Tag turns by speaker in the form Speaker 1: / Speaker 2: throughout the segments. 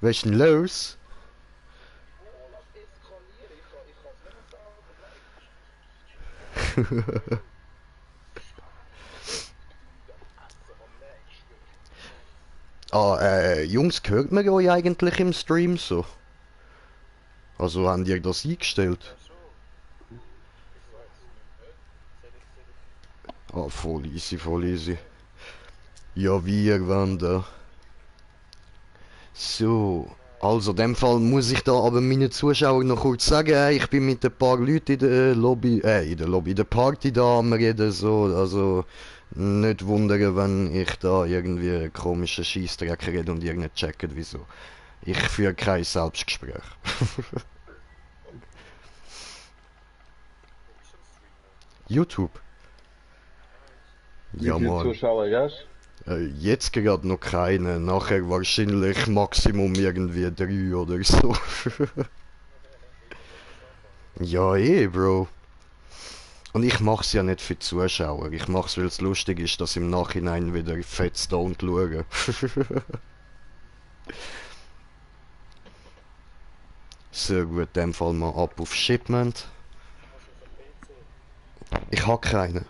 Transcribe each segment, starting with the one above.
Speaker 1: Was ist denn los? Jungs, hört man euch eigentlich im Stream so? Also haben ihr das eingestellt? Ah, voll easy, voll easy. Ja, wir waren da. So, also in dem Fall muss ich da aber meinen Zuschauern noch kurz sagen, ich bin mit ein paar Leuten in der Party da am Reden, so, also nicht wundern, wenn ich da irgendwie komische Scheissdreck rede und ihr nicht checkt, wieso. Ich führe kein Selbstgespräch. YouTube.
Speaker 2: Wie
Speaker 1: Ja,
Speaker 2: viele
Speaker 1: Mann.
Speaker 2: Zuschauer hast
Speaker 1: Jetzt gerade noch keine, nachher wahrscheinlich Maximum irgendwie 3 oder so. Ja, Bro. Und ich mach's ja nicht für die Zuschauer. Ich mach's, weil es lustig ist, dass im Nachhinein wieder fett stoned schauen. So gut, in dem Fall mal ab auf Shipment. Ich hab keine.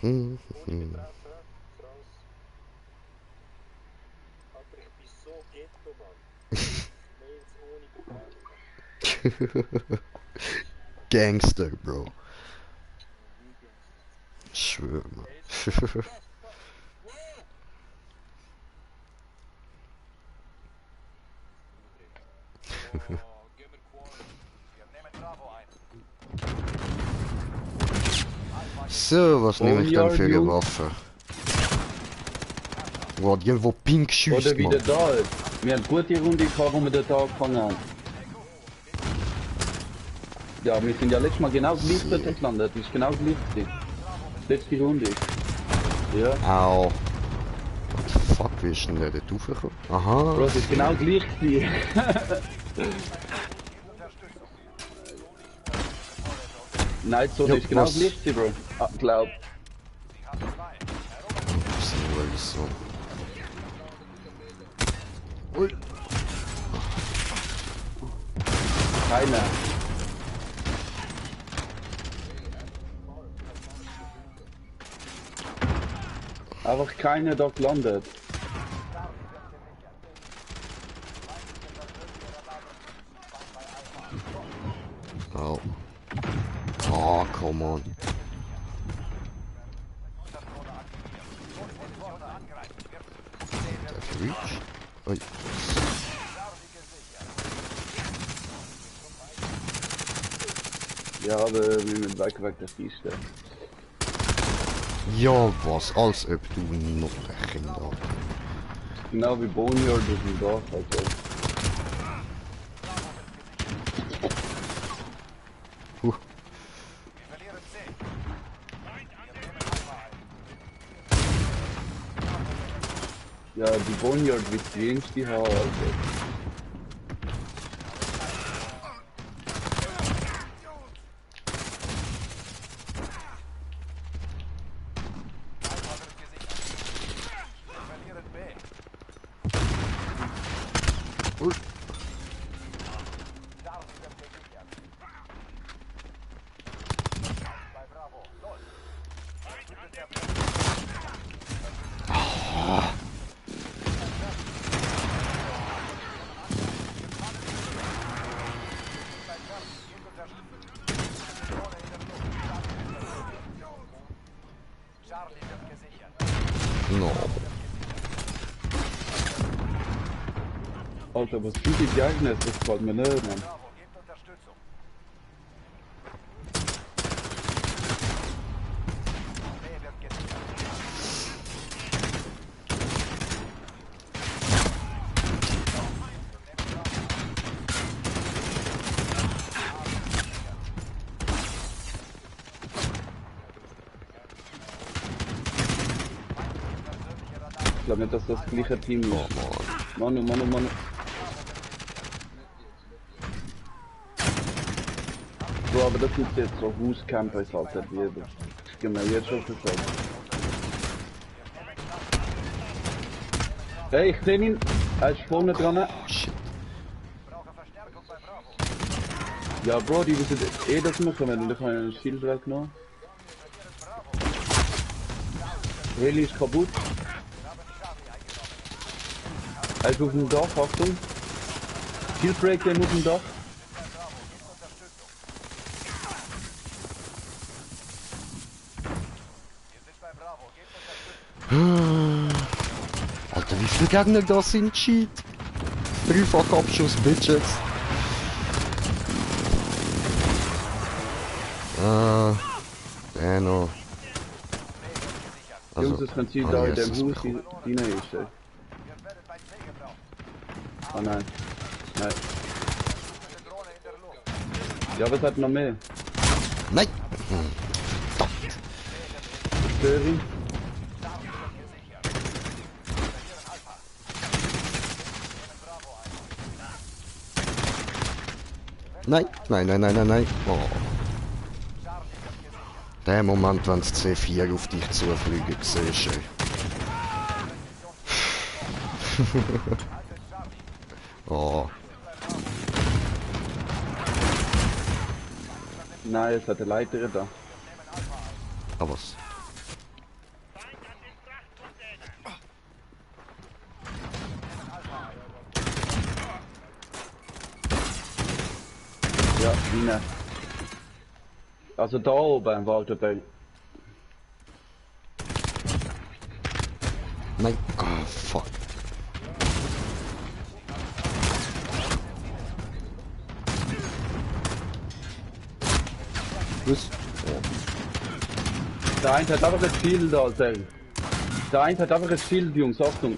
Speaker 1: Hm, hm. Gangster, Bro. Ich schwör mal. So, was nehme ich denn für eine Waffe? Wow, die irgendwo pink schießt,
Speaker 2: oder wieder
Speaker 1: Mann.
Speaker 2: da ist? Wir haben gute Runde gehabt, wo wir den Tag angefangen haben. Ja, wir sind ja letztes Mal genau gleich dort gelandet. Das ist genau gleich gewesen. Letzte Runde. Ja.
Speaker 1: Au. What the fuck, wie ist denn der dort raufgekommen? Aha.
Speaker 2: Bro, das ist genau gleich gewesen. Nein, so,
Speaker 1: Ja,
Speaker 2: das ist genau
Speaker 1: was?
Speaker 2: gleich gewesen, Bro. Ah, glaub.
Speaker 1: So. Ui.
Speaker 2: Keiner. Einfach keiner da gelandet.
Speaker 1: Oh. Oh, come on. Der Reach? Ui.
Speaker 2: Ja, aber wir müssen weg der Kiste.
Speaker 1: Ja, was? Als ob du noch ein Kind hast.
Speaker 2: Genau wie Boneyard, das ist da, also. Ja, die Boneyard wird die jüngste haben, also.
Speaker 1: Ui. Ah. No.
Speaker 2: Alter, was sind die Gegner? Das gefällt mir nicht, Mann. glaube nicht, dass das gleiche Team ist. Manu. So, aber das ist jetzt so Hauscamper, ist halt nicht jeder. Ich gebe mir jetzt schon gesagt. Hey, ich seh ihn. Er ist vorne dran.
Speaker 1: Shit.
Speaker 2: Ja, Bro, die wissen eh das machen, wenn du ein Shield weggenommen. Heli ist kaputt. Er ist auf dem Dach, Achtung. Shieldbreak, der auf dem Dach.
Speaker 1: Alter, wie viele Gegner da sind? Cheat. Dreifach Abschuss, Bitches. Der noch.
Speaker 2: Jungs, das kann sein, da in dem
Speaker 1: yes,
Speaker 2: Haus rein ist. Ey. Oh nein. Nein. Ja, aber es hat noch mehr.
Speaker 1: Nein!
Speaker 2: Störe ihn.
Speaker 1: Nein. Oh. Der Moment, wenn das C4 auf dich zufliegen, siehst du. Oh.
Speaker 2: Nein, es hat eine Leiter da.
Speaker 1: Aber was?
Speaker 2: Ja, Wiener. Also da oben im Walterberg.
Speaker 1: Nein. Oh, fuck. Was?
Speaker 2: Der eine hat einfach ein Schild da, Sel. Der eine hat einfach ein Schild, Jungs, Achtung.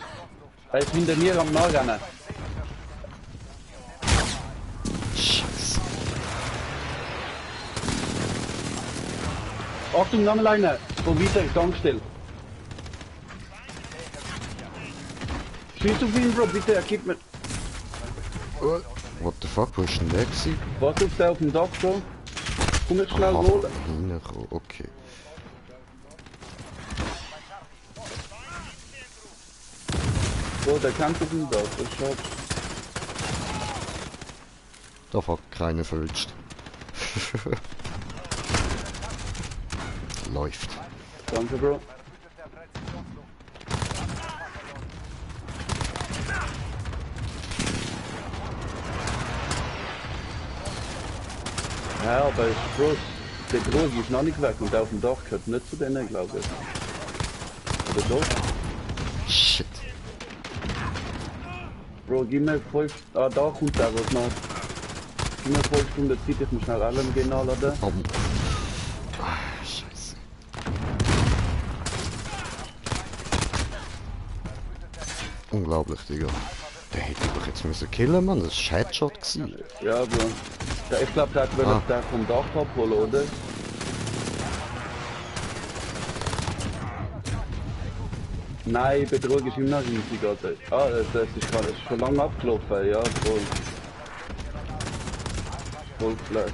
Speaker 2: Er ist hinter mir am Nachrennen.
Speaker 1: Scheiße.
Speaker 2: Achtung, nochmal einer. Von weiter, Tankstelle. Schieß auf ihn, Bro, bitte, er gibt mir.
Speaker 1: What the fuck, wo ist denn der gewesen?
Speaker 2: Was auf der auf dem Dach, Bro? Komm jetzt schnell holen.
Speaker 1: Reinkommen, okay.
Speaker 2: Bro, der kämpft auf dem Dach, das ist schade.
Speaker 1: Da fuck, keine verrutscht. Läuft.
Speaker 2: Danke, Bro. Ja, aber Bro, der Große ist noch nicht weg und der auf dem Dach gehört nicht zu denen, glaube ich. Oder doch?
Speaker 1: Shit.
Speaker 2: Bro, gib mir 5... Ah, da kommt der, was noch... Gib mir 5 Stunden Zeit, ich muss schnell alle gehen anladen.
Speaker 1: Oh. Ah, Scheiße. Unglaublich, Digga. Der hätte doch jetzt müssen killen, Mann. Das war Headshot gewesen.
Speaker 2: Ja, Bro. Der, ich glaube, der hat wollen den vom Dach abholen, oder? Nein, Betrug ist immer noch riesig, Alter. Ah, das ist schon lange abgelaufen, ja, voll. Voll Flash.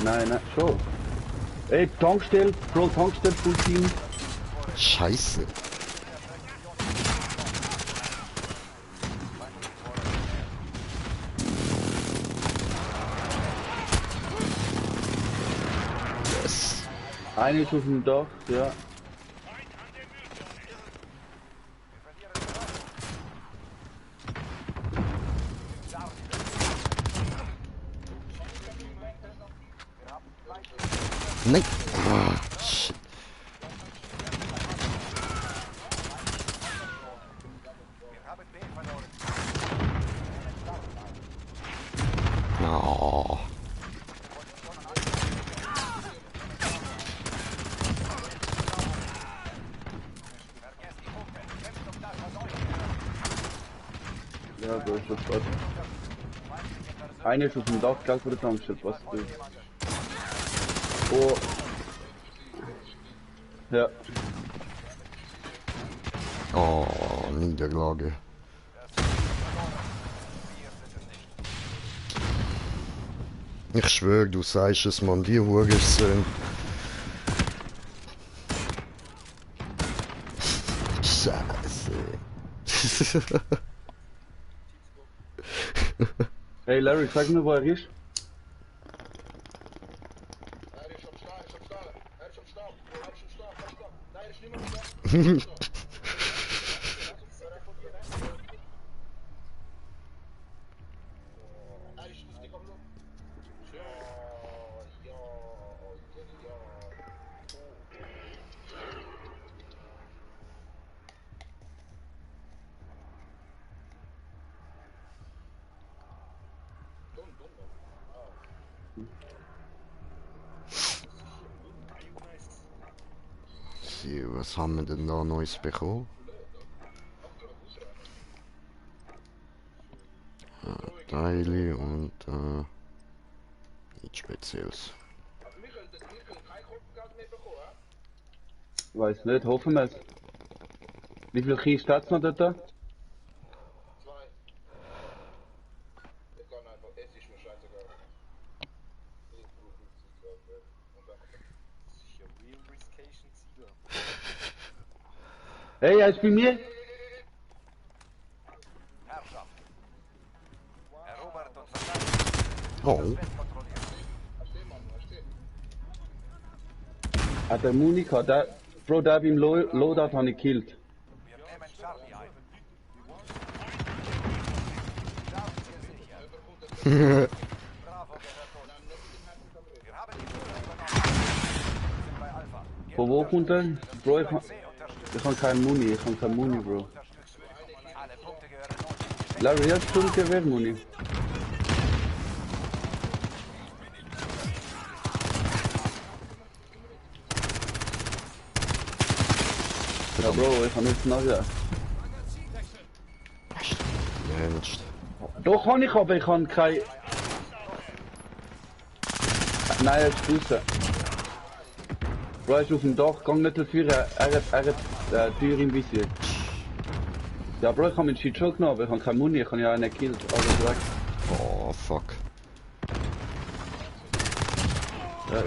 Speaker 2: Nein, schon. Ey, Tankstelle, Bro, Tankstelle, Full Team.
Speaker 1: Scheiße. Yes.
Speaker 2: Eine ist auf dem Dach, ja.
Speaker 1: Nein. Ah, shit. Oh.
Speaker 2: Ja, Bro, ist das was. Eine ist auf dem Dach, gleich vor der Tankstelle, was du. Oh. Ja.
Speaker 1: Oh. Niederlage. Ich schwör, du sagst es, man, die Hurensohn. Scheiße.
Speaker 2: Hey Larry, sag mir, wo er ist.
Speaker 1: Was haben wir denn da Neues bekommen? Daily und nichts Spezielles.
Speaker 2: Weiß nicht, hoffen wir es. Wie viel Kisten hat's noch dort? Hey, er ist bei mir.
Speaker 1: Oh.
Speaker 2: Hat der Muni gehabt, der, Bro, der beim Loadout habe ich gekillt. Von wo kommt der? Bro, ich hab keinen Muni, Bro. Larry, hast du Gewehr, Muni? Ja, Bro, ich kann nichts nachher.
Speaker 1: Ernst.
Speaker 2: Doch kann ich, aber ich kann kein... Nein, er ist draußen. Bro, er ist auf dem Dach, gang nicht dafür, er hat die Tür im Visier. Ja, Bro, ich habe meinen Shit schon genommen, aber ich habe keine Muni, ich habe ja einen gekillt, alles weg.
Speaker 1: Oh, fuck.
Speaker 2: Ja,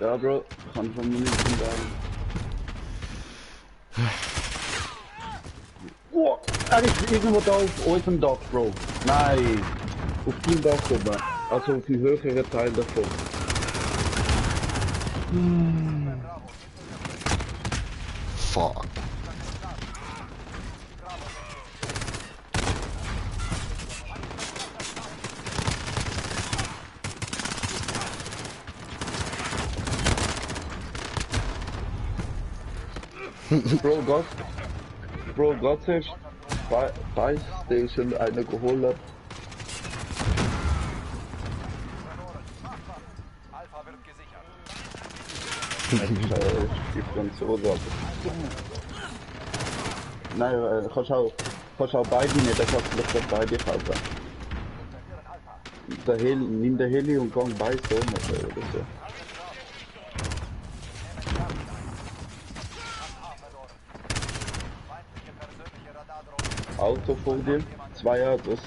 Speaker 2: ja Bro, ich kann schon Muni sagen. Oh, er ist irgendwo da auf unserem Dach, Bro. Nein, auf dem Dach oben. Also auf dem höheren Teil davon.
Speaker 1: Fuck.
Speaker 2: Bro, Gott sei Dank, Station eine geholt hat. Ich bin so da. Nein, kannst auch beide nicht, dann kannst du doch beide kaufen. Nimm der Heli und gang bei so oder so. Auto vor dir, 2 Autos.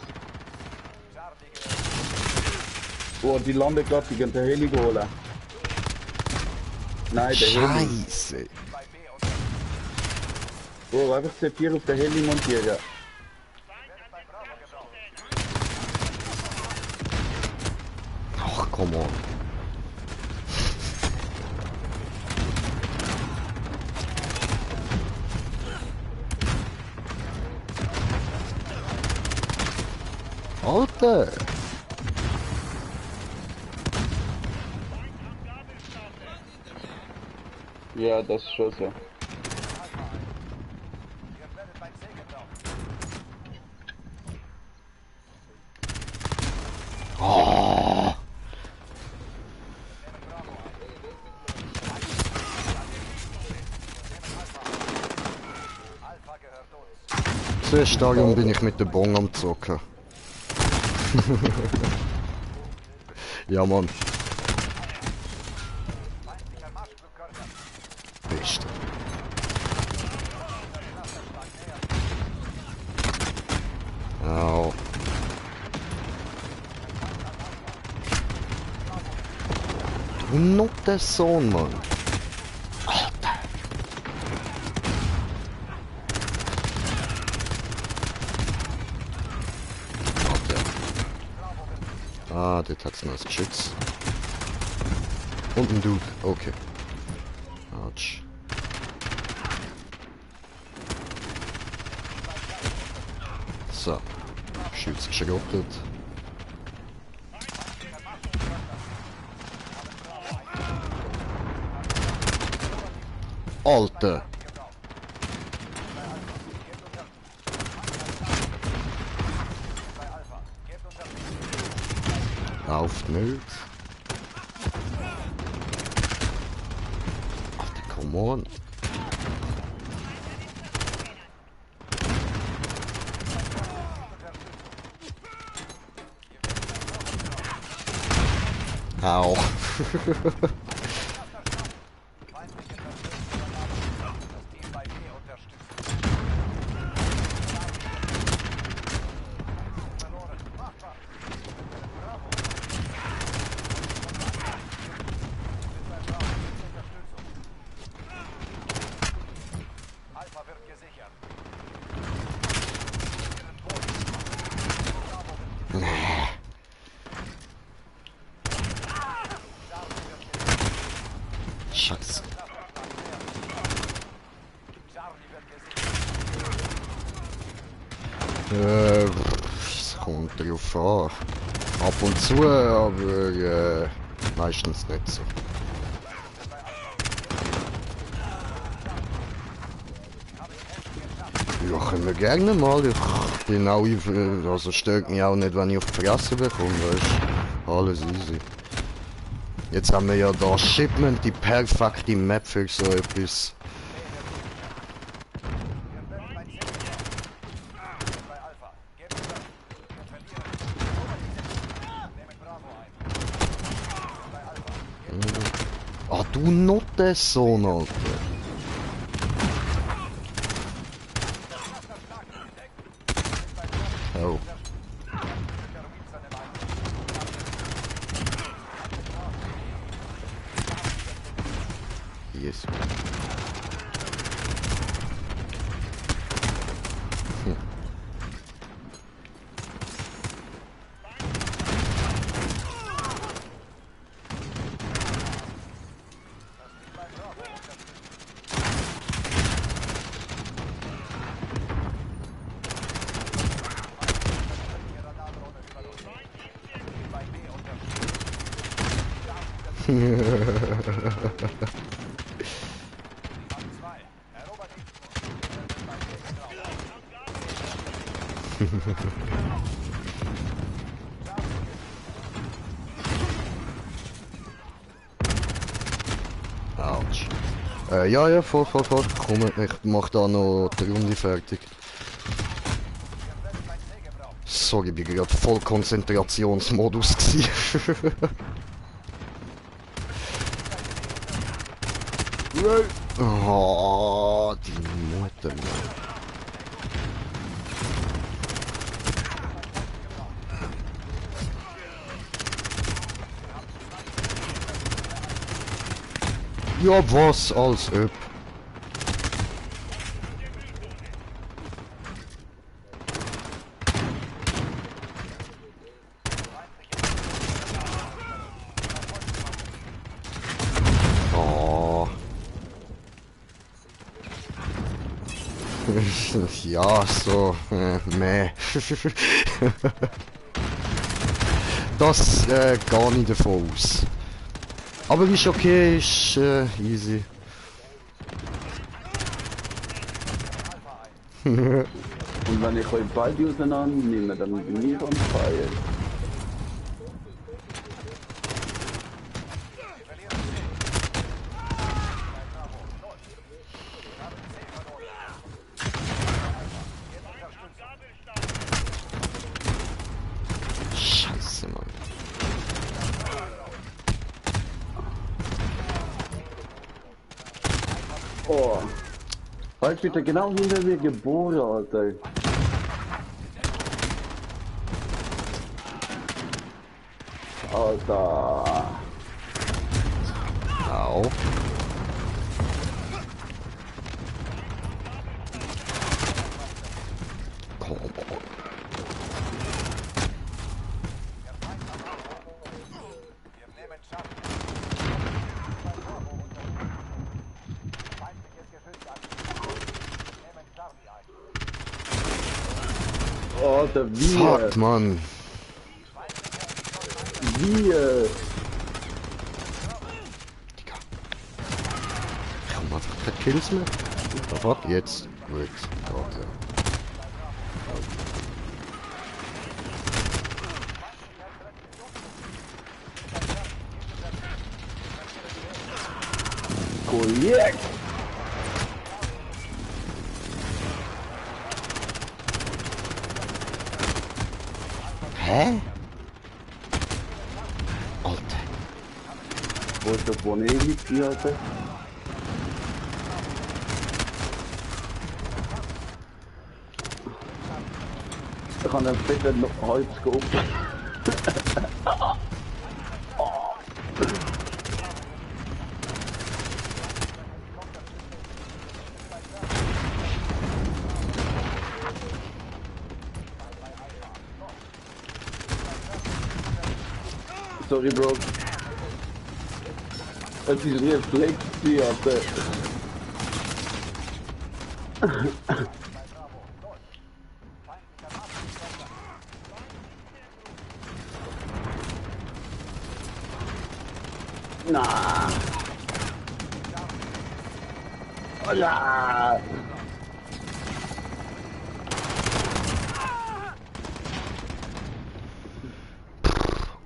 Speaker 2: Oh, die landen gerade, die gehen der Heli holen. Nein, der Heli.
Speaker 1: Scheiße.
Speaker 2: Bro, einfach C4 auf der Heli montieren.
Speaker 1: Ach, come on. Alter!
Speaker 2: Ja, das ist schon so.
Speaker 1: Oh. Zuerst darum bin ich mit der Bong am Zocken. Ja, Mann. Und noch der Sohn, Mann. Alter. Ah, dort hat's noch ein Geschütz. Und ein Dude. Okay. Autsch. So. Schütz geschrottet. Alter! Lauft nicht. Alter, come on. Au. Scheiße. Es kommt drauf an. Ab und zu, aber meistens nicht so. Ja, können wir gerne mal. Ich bin auch, also stört mich auch nicht, wenn ich auf die Fresse bekomme, weißt du. Alles easy. Jetzt haben wir ja da Shipment, die perfekte Map für so etwas. Ah, du noch der Sohn, Alter. Oh. Yes. Autsch. Ja, voll. Komm, ich mach da noch die Runde fertig. Sorry, ich bin gerade voll Konzentrationsmodus gewesen. Oh, die Mutter. Ja, was als ob. Oh. Ja, so, meh. Das gar nicht davon aus. Aber ist okay, ist easy.
Speaker 2: Und wenn ich euch beide auseinander nehme, dann bin ich am Feiern.
Speaker 1: Scheiße, Mann.
Speaker 2: Oh. Halt bitte genau hinter mir geboren, Alter. Alter.
Speaker 1: Au. Komm.
Speaker 2: Oh, der
Speaker 1: Fuck, Mann.
Speaker 2: Wir.
Speaker 1: Digga. Ich hab einfach keine Kills mehr. Was? Jetzt. Gut. Warte.
Speaker 2: Projekt.
Speaker 1: Hä? Alter.
Speaker 2: Wo ist der Bonelli hier, Alter? Ich kann dann später noch Holz geopfert. Sorry, Bro. Es ist Reflex, Alter. Na. Oh ja.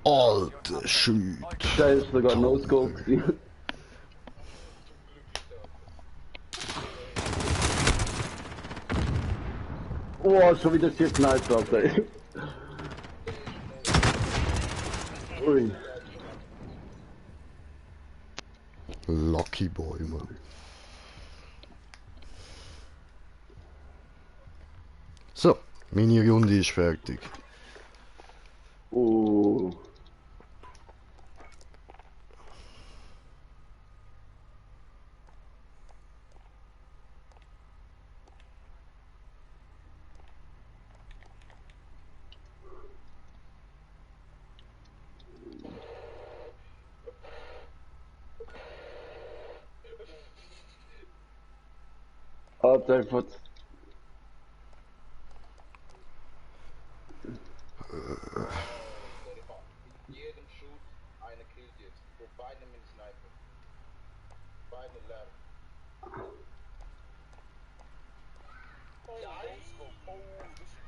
Speaker 1: Alter Schüt.
Speaker 2: Da ist sogar No-Scope. Oh, schon wieder 4 Snipes, Alter. Ui.
Speaker 1: Lucky Boy, Mann. So, meine Runde ist fertig.
Speaker 2: Oh. Alter, was?
Speaker 3: Jeden Shoot eine Kill gibt. Für beide mit Sniper. Beide lernen. Oh, No-Scope. Oh, das ist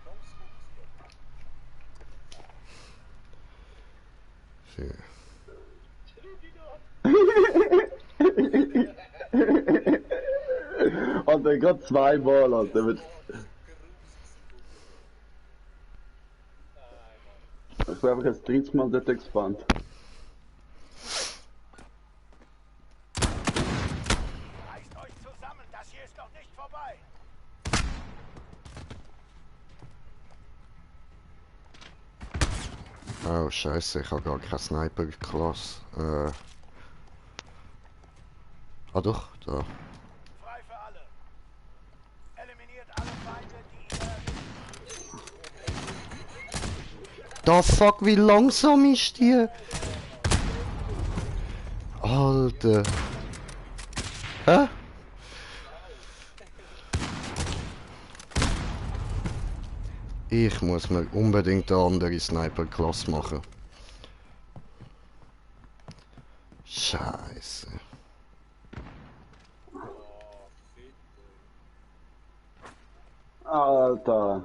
Speaker 1: Für.
Speaker 2: Alter, gerade 2 Mal, Alter. Mit... Ich bin einfach jetzt 30 Mal dort gespannt.
Speaker 3: Reißt euch zusammen, das hier ist noch nicht vorbei.
Speaker 1: Oh Scheiße, ich habe gar keine Sniper-Klasse. Ah doch, da.
Speaker 3: Frei für alle. Eliminiert alle Feinde, die
Speaker 1: Da fuck, wie langsam ist die? Alter. Hä? Ich muss mir unbedingt eine andere Sniper-Klasse machen. Scheiße.
Speaker 2: Alter.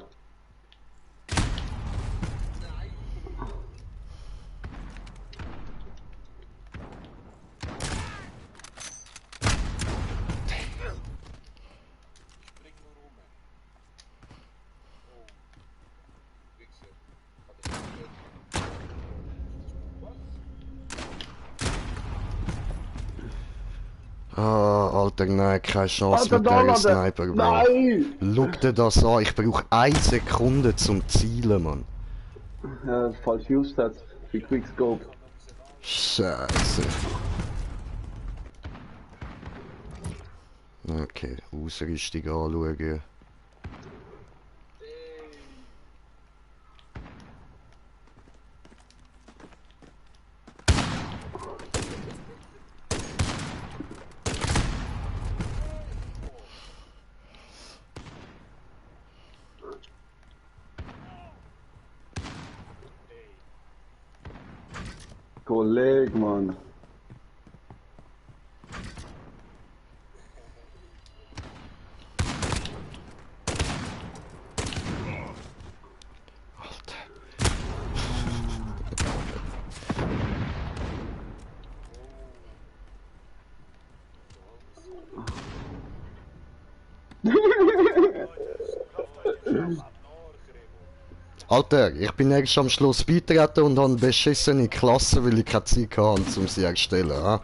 Speaker 1: Ah, Alter, nein, keine Chance
Speaker 2: Alter,
Speaker 1: mit
Speaker 2: da,
Speaker 1: der
Speaker 2: Alter.
Speaker 1: Sniper, Bro.
Speaker 2: Nein!
Speaker 1: Schau dir das an, ich brauche 1 Sekunde zum Zielen, Mann.
Speaker 2: Ja, falsch used hat. Für Quickscope.
Speaker 1: Scheiße. Okay, Ausrüstung anschauen.
Speaker 2: Kollege, Mann.
Speaker 1: Alter, ich bin erst am Schluss beitreten und habe beschissene Klasse, weil ich keine Zeit hatte, um sie zu erstellen. Ha?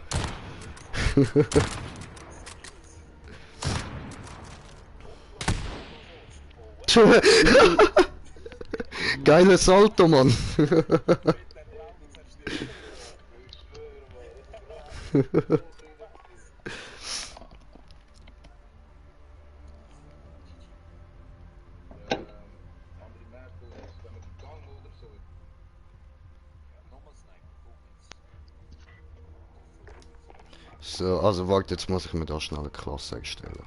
Speaker 1: Geiles Salto, Mann.
Speaker 3: Andere Map ist, wenn man die Gang oder so.
Speaker 1: So, also warte, jetzt muss ich mir da schnell eine Klasse erstellen.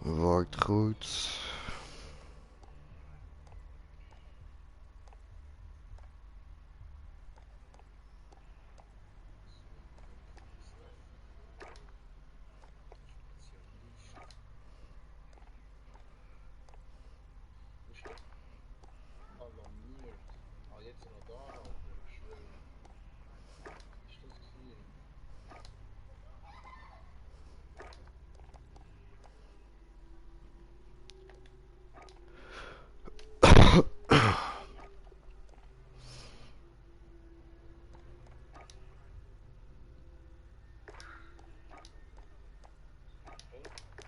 Speaker 1: Warte kurz.
Speaker 3: Alarmiert. Ah, jetzt noch da, Alter, ich schwöre. Ist das gesehen?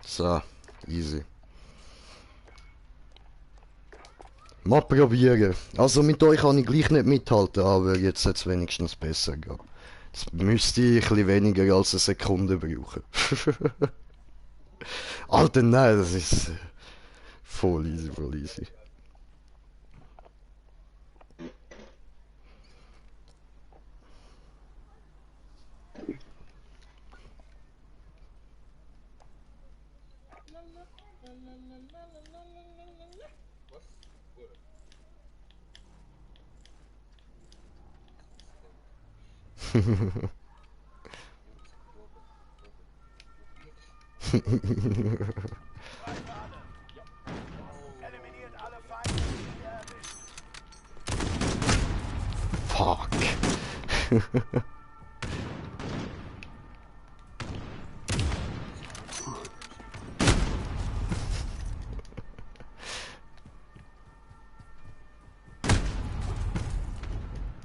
Speaker 1: So, easy. Mal probieren. Also mit euch kann ich gleich nicht mithalten, aber jetzt hat es wenigstens besser gehen. Jetzt müsste ich ein bisschen weniger als eine Sekunde brauchen. Alter, nein, das ist voll easy, voll easy. Fuck.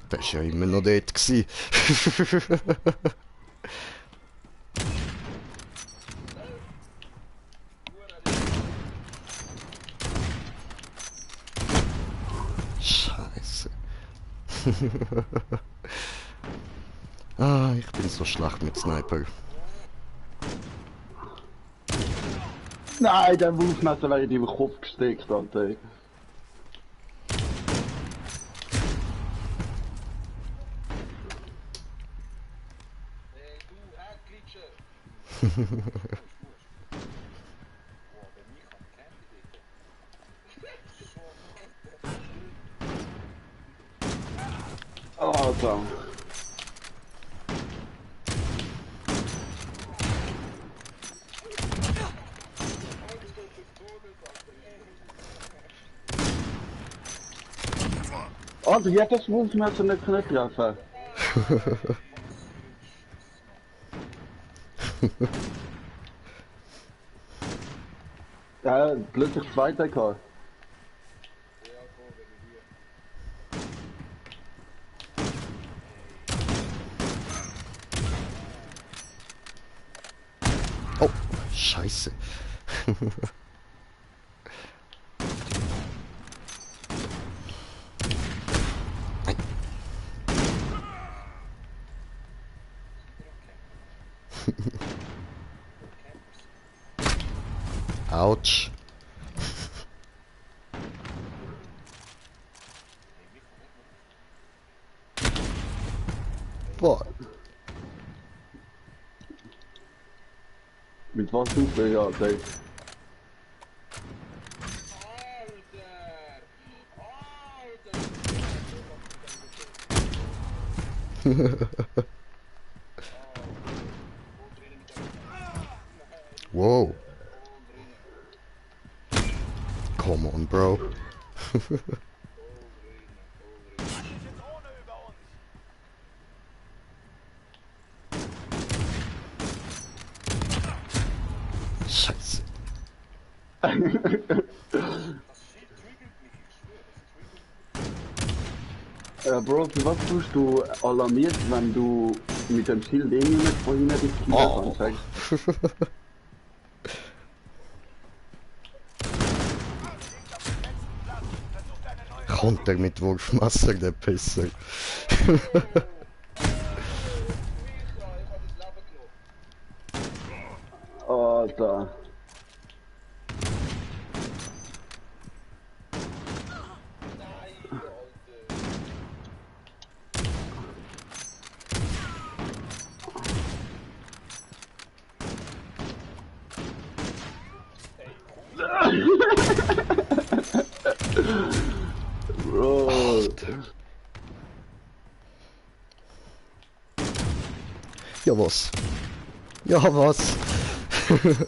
Speaker 1: Das war ja immer noch dort. Gewesen. Scheiße. Ah, ich bin so schlecht mit Sniper.
Speaker 2: Nein, der Wurfmesser wäre in deinem Kopf gesteckt, Alter.
Speaker 3: Hey, du, Handglitscher! Boah, bei mir kann campen, Digga.
Speaker 2: Alter. Alter, ich hätte das Wurfmesser nicht können treffen. Ja, plötzlich Zweiter gehabt.
Speaker 3: Ja, komm, wenn wir hier.
Speaker 1: Autsch. Boah.
Speaker 2: Mit was sucht er ja, Dave?
Speaker 1: Whoa. Come on, bro. Scheiße.
Speaker 2: Bro, für was tust du alarmiert, wenn du mit dem Schild den nicht von hinten die Kiefer
Speaker 1: Oh.
Speaker 2: anzeigst?
Speaker 1: Kommt er mit Wurfmesser, der Pisser.
Speaker 2: Alter. Bro.
Speaker 1: Ja, was? Ja, was?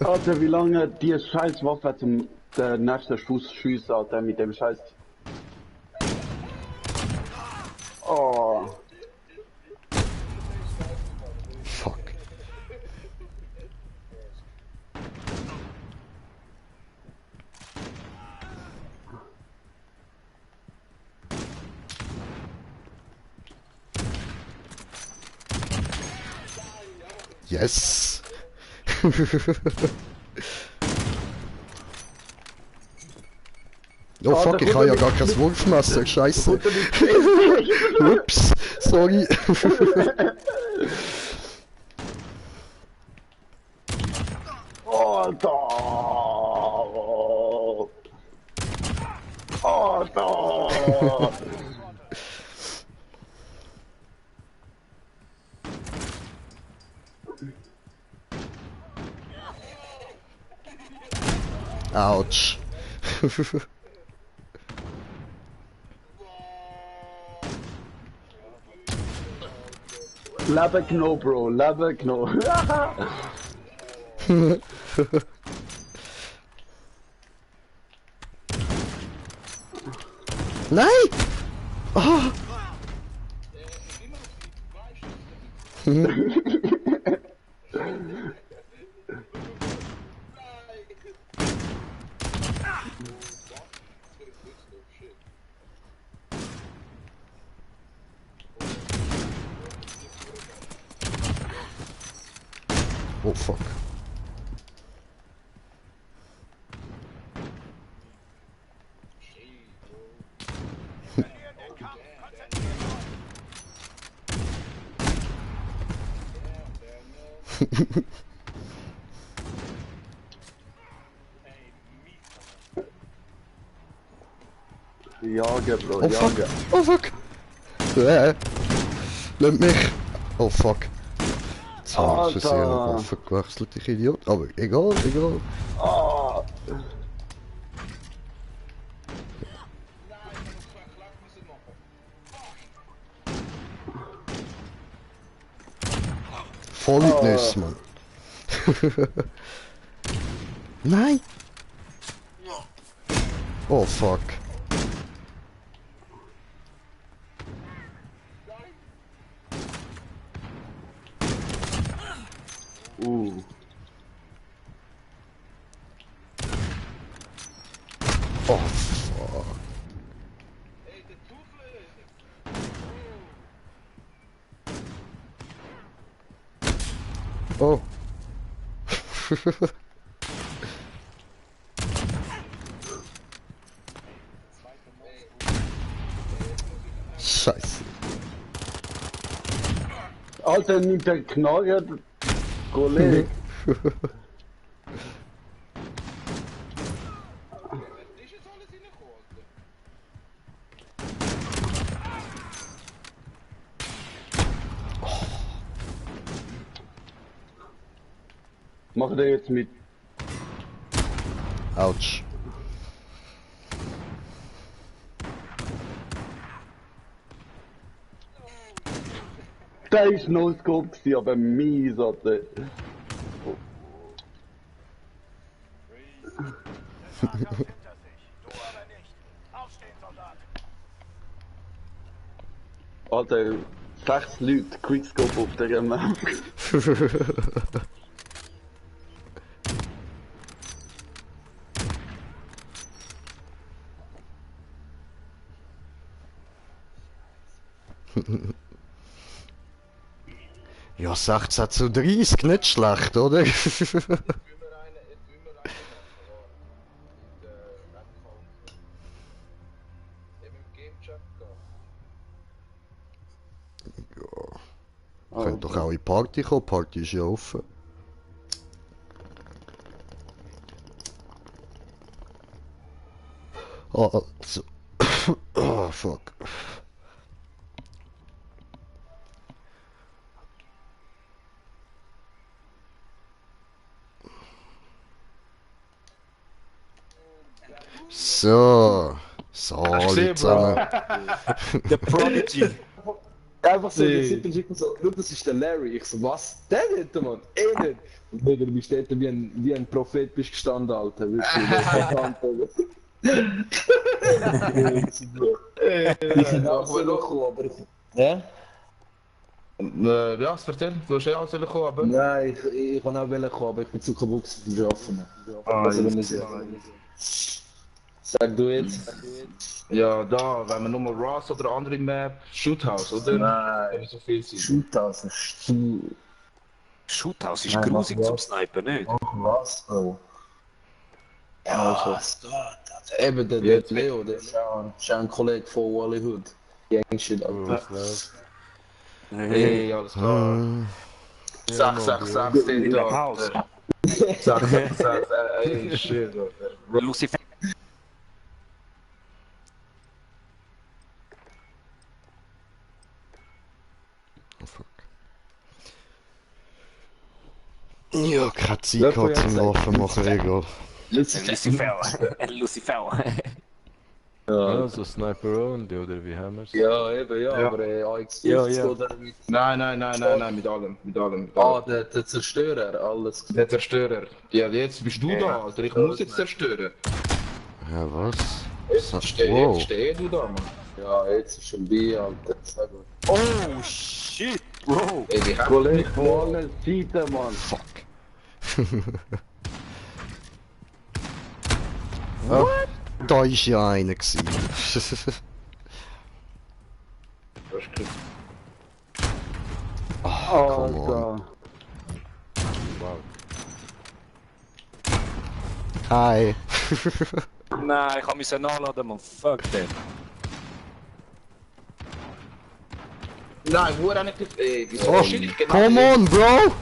Speaker 2: Alter, wie lange die scheiß Waffe zum der nächste Schuss schießt, Alter, mit dem scheiß... Oh.
Speaker 1: Fuck. Yes. Oh fuck, ich habe ja gar kein Wurfmesser, scheiße. Ups, sorry.
Speaker 2: Alter. Alter.
Speaker 1: Autsch.
Speaker 2: Lebe Kno, Bro, lebe Kno.
Speaker 1: Nein! Oh. Oh fuck.
Speaker 2: Jage, Bro,
Speaker 1: Oh fuck.
Speaker 2: jage.
Speaker 1: Oh fuck. Lass mich. Oh fuck. Jetzt habe ich versehen
Speaker 2: Alter.
Speaker 1: Waffe gewechselt, ich Idiot. Aber egal, egal.
Speaker 2: Ah.
Speaker 1: Voll in die Nüsse, Mann. Nein! Oh fuck. Oh fuck. Oh. Scheiße.
Speaker 2: Alter, nimmt der Knarre, Kollege.
Speaker 3: Ist jetzt alles reingekommen, Alter?
Speaker 2: Macht er jetzt mit.
Speaker 1: Autsch.
Speaker 2: Der ist No-Scope gewesen, aber mies, Alter. Alter, 6 Leute, Quickscope auf der Map.
Speaker 1: Ja, 16:30, nicht schlecht, oder?
Speaker 3: Jetzt will mir einen machen, in der Webcam. Eben im Game-Chat gehen.
Speaker 1: Könnt doch auch in die Party kommen, die Party ist ja offen. Also. Oh, fuck. So. So, alle zusammen.
Speaker 4: Der Prodigy.
Speaker 5: Einfach so, der Sippen schickt mir so, schau, das ist der Larry. Ich so, was? Der nicht, Mann? Nicht. Und Digga, du bist dort wie ein Prophet bist gestanden, Alter. Wirklich, das ist verdammt, Ich bin auch so gekommen, aber ich... Ja?
Speaker 6: Ja, erzähl, du hast ja auch kommen, aber...
Speaker 5: Nein, ich kann auch kommen, aber ich bin zu kaputt zum Arbeiten. Also, wenn ich sag du jetzt.
Speaker 6: Ja, da, wenn man nur Ross oder andere Map, Shoothouse, oder?
Speaker 5: Nein,
Speaker 6: So viel sein.
Speaker 5: Shoothouse ist zu...
Speaker 4: Shoothouse ist
Speaker 5: Nein,
Speaker 4: grusig
Speaker 5: mach
Speaker 4: zum
Speaker 5: was.
Speaker 4: Sniper, nicht?
Speaker 5: Was, Bro? Ja, es geht. Eben, der
Speaker 6: Jetzt
Speaker 5: Leo, der ist auch ein Kollege von Wally Hood. Gangshit, Alter.
Speaker 6: Hey, alles klar. Sag, den
Speaker 4: In der
Speaker 6: da.
Speaker 4: Pause.
Speaker 6: Sag, ey, shit, Alter.
Speaker 4: Lucifer.
Speaker 1: Oh, fuck. Ja, keine Zeit gehabt zum Waffen machen, egal.
Speaker 4: Lucifer. Lucifer.
Speaker 5: Ja,
Speaker 7: so Sniper Only, oder wie haben wir's?
Speaker 5: ja, eben, ja,
Speaker 6: Ja.
Speaker 5: aber AX50
Speaker 4: Ja, ja.
Speaker 5: oder mit...
Speaker 6: Nein, mit allem.
Speaker 5: Ah, der Zerstörer, alles.
Speaker 6: Der Zerstörer. Ja, jetzt bist du da, Alter. Ich muss jetzt zerstören.
Speaker 1: Ja, was?
Speaker 6: Jetzt steh du da, Mann.
Speaker 5: Ja, jetzt ist schon bei, Alter. Sag mal.
Speaker 4: Oh shit, Bro.
Speaker 6: Ey, die haben
Speaker 2: Kollege von allen Seiten, Mann.
Speaker 1: Fuck. Ah, da ist ja einer gewesen. Ah, come on. Hi.
Speaker 4: Nein, ich muss nachladen, man. Fuck that.
Speaker 6: Nein, wo er nicht... Ey, wieso
Speaker 1: Oh,
Speaker 6: schild ich genau...
Speaker 1: come on, bro!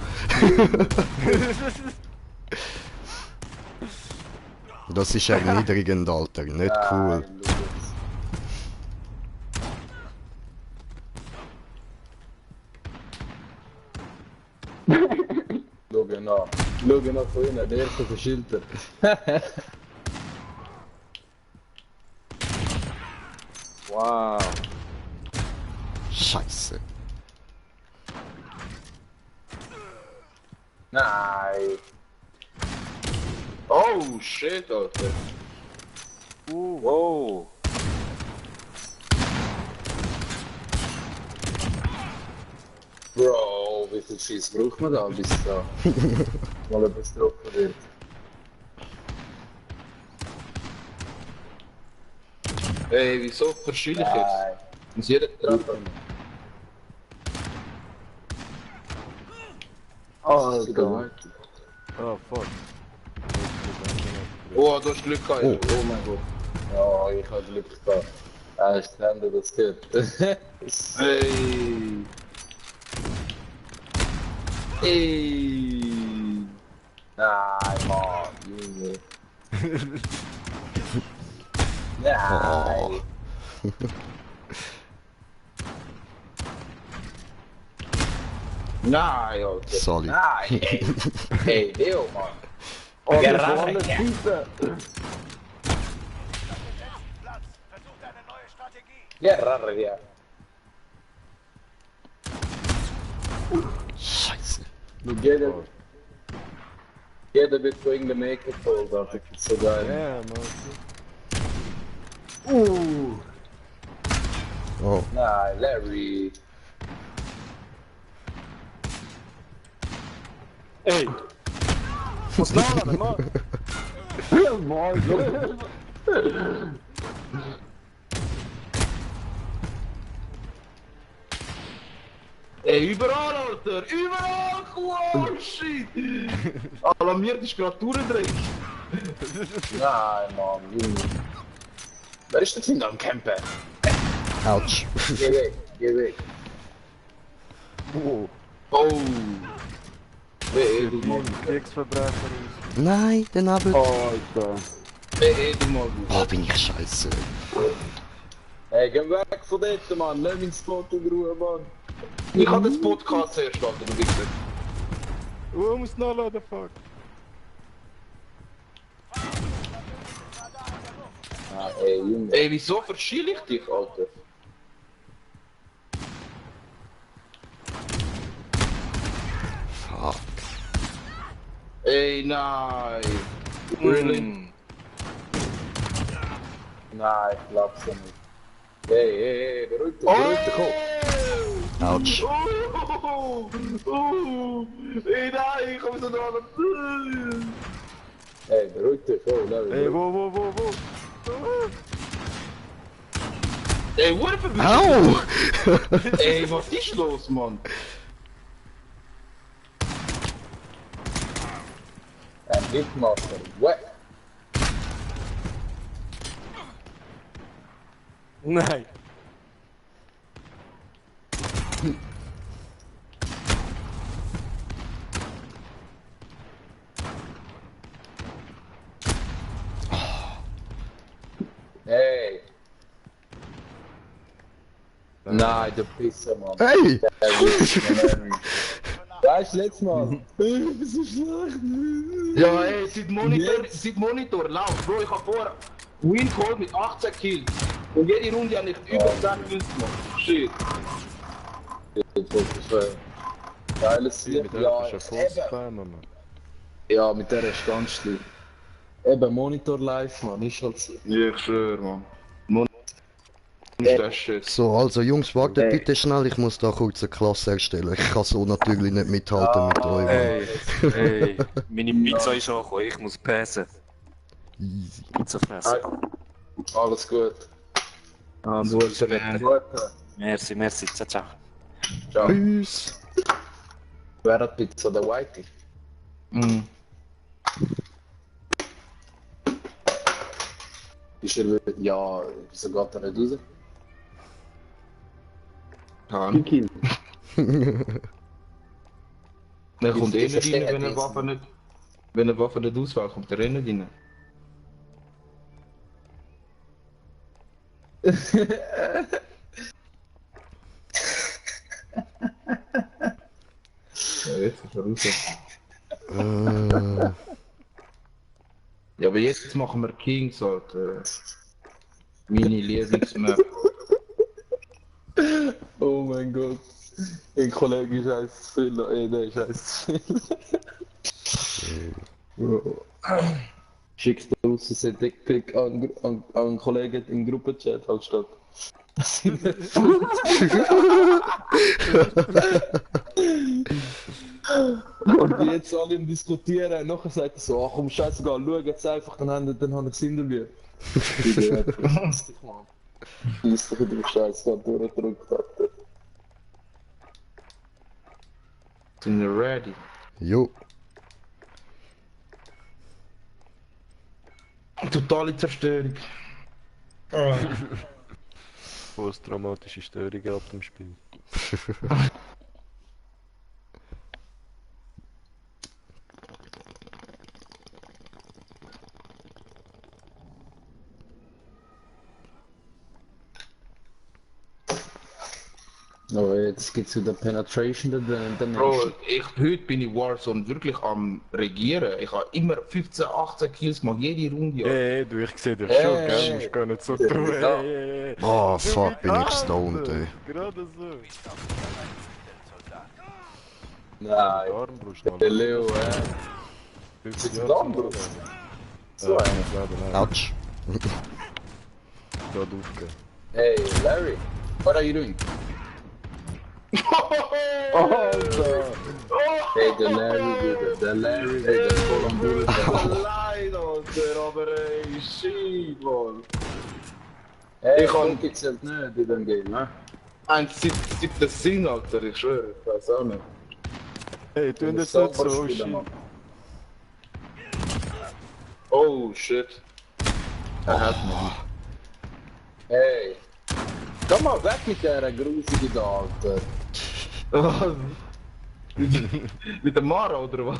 Speaker 1: Das ist erniedrigend, Alter. Nicht cool.
Speaker 5: Schau nach. Schau nach von innen, der erste verschildert.
Speaker 4: Wow.
Speaker 1: Scheiße.
Speaker 5: Nein.
Speaker 6: Oh, shit, Alter.
Speaker 4: Wow.
Speaker 5: Bro, wie viel Scheiß braucht man da, bis da mal etwas getroffen wird?
Speaker 6: Ey, wieso verschiede ich jetzt? Muss jeder treffen.
Speaker 5: Alter.
Speaker 7: Oh, fuck.
Speaker 6: Oh, du hast Glück gehabt.
Speaker 1: Oh.
Speaker 6: Oh mein Gott.
Speaker 5: Ja, ich habe Glück gehabt. Ah, ich kann dir das geht.
Speaker 6: Ey!
Speaker 5: Ey! Nein, Mann, Junge. Nein!
Speaker 6: Nein, Alter!
Speaker 1: Sorry.
Speaker 5: Nein! Ey, Leo, Mann!
Speaker 2: Oh, das
Speaker 5: Gerade.
Speaker 2: war alles Schieße.
Speaker 5: Ja, rarre, ja.
Speaker 1: Scheiße.
Speaker 5: Du jeder wird vor irgendeinem Make geholt, Alter. Das ist so geil.
Speaker 7: Ja, man.
Speaker 1: Oh.
Speaker 5: Nein, Larry.
Speaker 4: Ey! Was nachladen, Mann?
Speaker 6: Ey, überall, Alter! Überall! Oh, shit! Alarmiert ist gerade durchgedreht.
Speaker 5: Nein, Mann, Junge. Wer ist denn am Campen?
Speaker 1: Autsch.
Speaker 5: Geh weg, geh weg.
Speaker 7: Oh,
Speaker 6: Oh!
Speaker 5: Wer du mal?
Speaker 7: Kriegsverbrecher aus.
Speaker 1: Nein, den Abel.
Speaker 2: Alter.
Speaker 6: Wer du mal?
Speaker 1: Oh, bin ich scheiße.
Speaker 5: Hey, geh weg von dort, Mann. Lass mich ins Spot in Ruhe, Mann.
Speaker 6: Ich hab das Podcast zuerst, Alter, du Wichser.
Speaker 7: Oh, muss nachladen, fuck.
Speaker 5: Ah, ey, Junge.
Speaker 6: Ey, wieso verschiele ich dich, Alter?
Speaker 1: Fuck.
Speaker 6: Ey, nein!
Speaker 5: Really? Nein, ich glaub's ja nicht. Hey, beruhig dich, komm.
Speaker 1: Autsch.
Speaker 6: Ey, nein, ich komm so dran.
Speaker 5: Hey, beruhig dich, oh, Larry.
Speaker 7: Ey, wo?
Speaker 6: Ey, what if
Speaker 1: Au!
Speaker 6: Ey, was ist los, Mann?
Speaker 5: Ein Hitmaster, what?
Speaker 4: Nein!
Speaker 5: Hey! Nein, der Pisser, Mann.
Speaker 1: Hey!
Speaker 5: Weißt du, letztes Mal? Ich bin so schlecht.
Speaker 6: Ja, ey, seit Monitor, lauf, Bro, ich hab vorher Win geholt mit 18 Kills. Und jede Runde habe ich über 10 Kills gemacht. Shit.
Speaker 5: Jetzt wollte ich geiles Lied.
Speaker 7: Mit
Speaker 5: Ja,
Speaker 7: der Fußspammer, man.
Speaker 5: ja, mit der ist ganz schlimm. Eben Monitor live, Mann, ist halt so.
Speaker 6: Ja, ich schwör, Mann. Monitor ist das Shit.
Speaker 1: So, also Jungs, wartet
Speaker 5: Hey.
Speaker 1: bitte schnell, ich muss da kurz eine Klasse erstellen. Ich kann so natürlich nicht mithalten mit euch. Mann.
Speaker 4: Ey, meine Pizza ist angekommen, ich muss passen.
Speaker 1: Easy.
Speaker 4: Pizza fressen.
Speaker 5: Alles gut.
Speaker 6: Ah, Mutter,
Speaker 5: Gut.
Speaker 4: Merci, ciao, ciao.
Speaker 5: Ciao.
Speaker 1: Tschüss.
Speaker 5: Wer hat Pizza, der Whitey?
Speaker 6: Mhm.
Speaker 5: Ist er, ja, wieso geht er nicht raus?
Speaker 6: Kann.
Speaker 2: Kill.
Speaker 6: Er kommt eh
Speaker 5: Ich
Speaker 6: nicht
Speaker 5: verstehe
Speaker 6: rein, wenn
Speaker 5: das.
Speaker 6: eine Waffe nicht... Wenn eine Waffe nicht ausfällt, kommt er eh nicht rein. Ja, jetzt ist er raus. Ja, aber jetzt machen wir Kings, Alter. Meine Lieblingsmap.
Speaker 5: Oh mein Gott. Ein Kollege scheiß zu viel, nein, scheiß zu viel. Schickst du aus ein Dickpick an einen Kollegen im Gruppenchat halt statt. Und die jetzt alle im Diskutieren, nachher sagt er so, ach komm scheißegal, schau jetzt einfach, dann haben wir das Interview. Verpiss dich, Mann. Verpiss dich, du Scheiß, gerade durchgedrückt hat.
Speaker 6: Sind wir ready?
Speaker 1: Jo.
Speaker 6: Totale Zerstörung.
Speaker 7: posttraumatische Störungen ab dem Spiel.
Speaker 5: Aber jetzt geht's wieder Penetration, dann
Speaker 6: Bro, heute bin ich Warzone wirklich am Regieren. Ich habe immer 15, 18 Kills gemacht, jede Runde.
Speaker 7: Hey, du, ich seh dich schon, gell? Musst gar nicht so tun. Hey.
Speaker 1: Oh fuck, bin ich stoned, ey.
Speaker 7: Gerade so.
Speaker 5: Nein,
Speaker 7: Armbrust, Mann.
Speaker 5: der Leo,
Speaker 7: 50
Speaker 5: Sitzt
Speaker 7: Jahre
Speaker 5: da
Speaker 7: zum
Speaker 5: Armbrust?
Speaker 7: Arbeiten.
Speaker 5: So einer.
Speaker 7: Ich glaube, nein.
Speaker 1: Autsch.
Speaker 7: Gerade aufgehen.
Speaker 5: Hey, Larry, what are you doing?
Speaker 6: Alter!
Speaker 5: Hey, der Larry wieder voll am Boden.
Speaker 6: Allein, Alter, aber ey, shit, Mann.
Speaker 5: Hey,
Speaker 6: Ich kann-
Speaker 5: Funky zählt nicht in dem Game, ne?
Speaker 6: Ein siebter Sinn, Alter, ich schwöre, ich weiß auch nicht.
Speaker 7: Hey, tu das
Speaker 5: Sauber
Speaker 7: nicht so,
Speaker 5: spielen,
Speaker 7: shit.
Speaker 5: Mann.
Speaker 6: Oh, shit. Er hat mich.
Speaker 5: Hey, komm mal weg mit der grusigen da, Alter.
Speaker 6: Was? Mit der Mara oder was?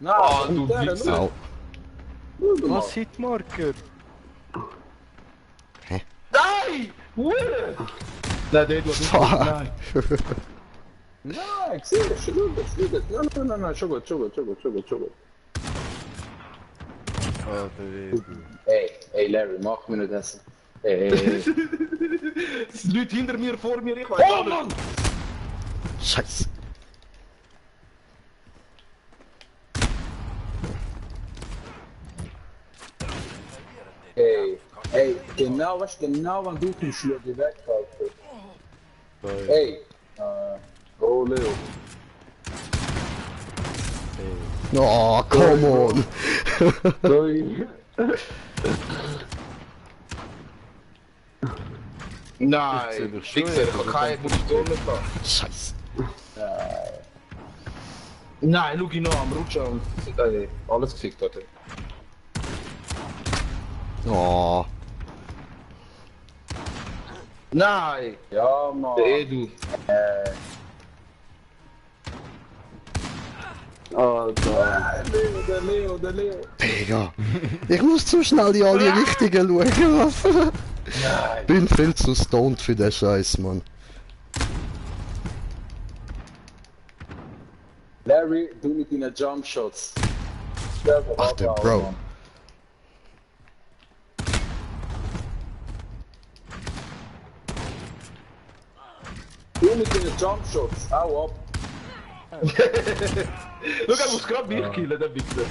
Speaker 5: Nein,
Speaker 6: Ah,
Speaker 5: mit
Speaker 6: du
Speaker 5: der,
Speaker 6: Wichser.
Speaker 1: Au.
Speaker 5: schau mal.
Speaker 7: Was, Hitmarker?
Speaker 6: Nein! Hure! Nein, der hat
Speaker 1: Fuck.
Speaker 6: nein.
Speaker 5: Nein, sieh, schau das. Nein, schon gut.
Speaker 7: Ah, der Weg.
Speaker 5: Hey, Larry, mach mir nicht das. Hey.
Speaker 6: Es sind Leute hinter mir, vor mir, ich weiß
Speaker 5: Oh,
Speaker 6: auch nicht.
Speaker 5: Mann!
Speaker 1: Scheiße.
Speaker 5: Hey, genau, wann du kommst, schlag dich weg, Alter.
Speaker 7: Hey.
Speaker 5: Hey, oh, Leo.
Speaker 1: Oh, come on.
Speaker 5: Sorry.
Speaker 6: Nein,
Speaker 7: dich schon,
Speaker 6: Wichser, ich
Speaker 7: aber
Speaker 6: habe keine Munition mehr gehabt.
Speaker 1: Scheiße.
Speaker 6: Nein, schau ihn noch am Rutschen und alles gefickt hat er.
Speaker 1: Oh.
Speaker 6: Nein!
Speaker 5: Ja, Mann.
Speaker 6: Der Edu.
Speaker 5: Alter. Der Leo.
Speaker 1: Digga. Ich muss zu schnell in alle Richtungen schauen. Was? Bin viel zu stoned für den Scheiß, Mann.
Speaker 5: Larry, du mit deinen Jumpshots.
Speaker 1: Ach, der Bro.
Speaker 5: Du mit deinen Jumpshots, hau ab.
Speaker 6: Schau, er muss gerade mich killen, der Wichser.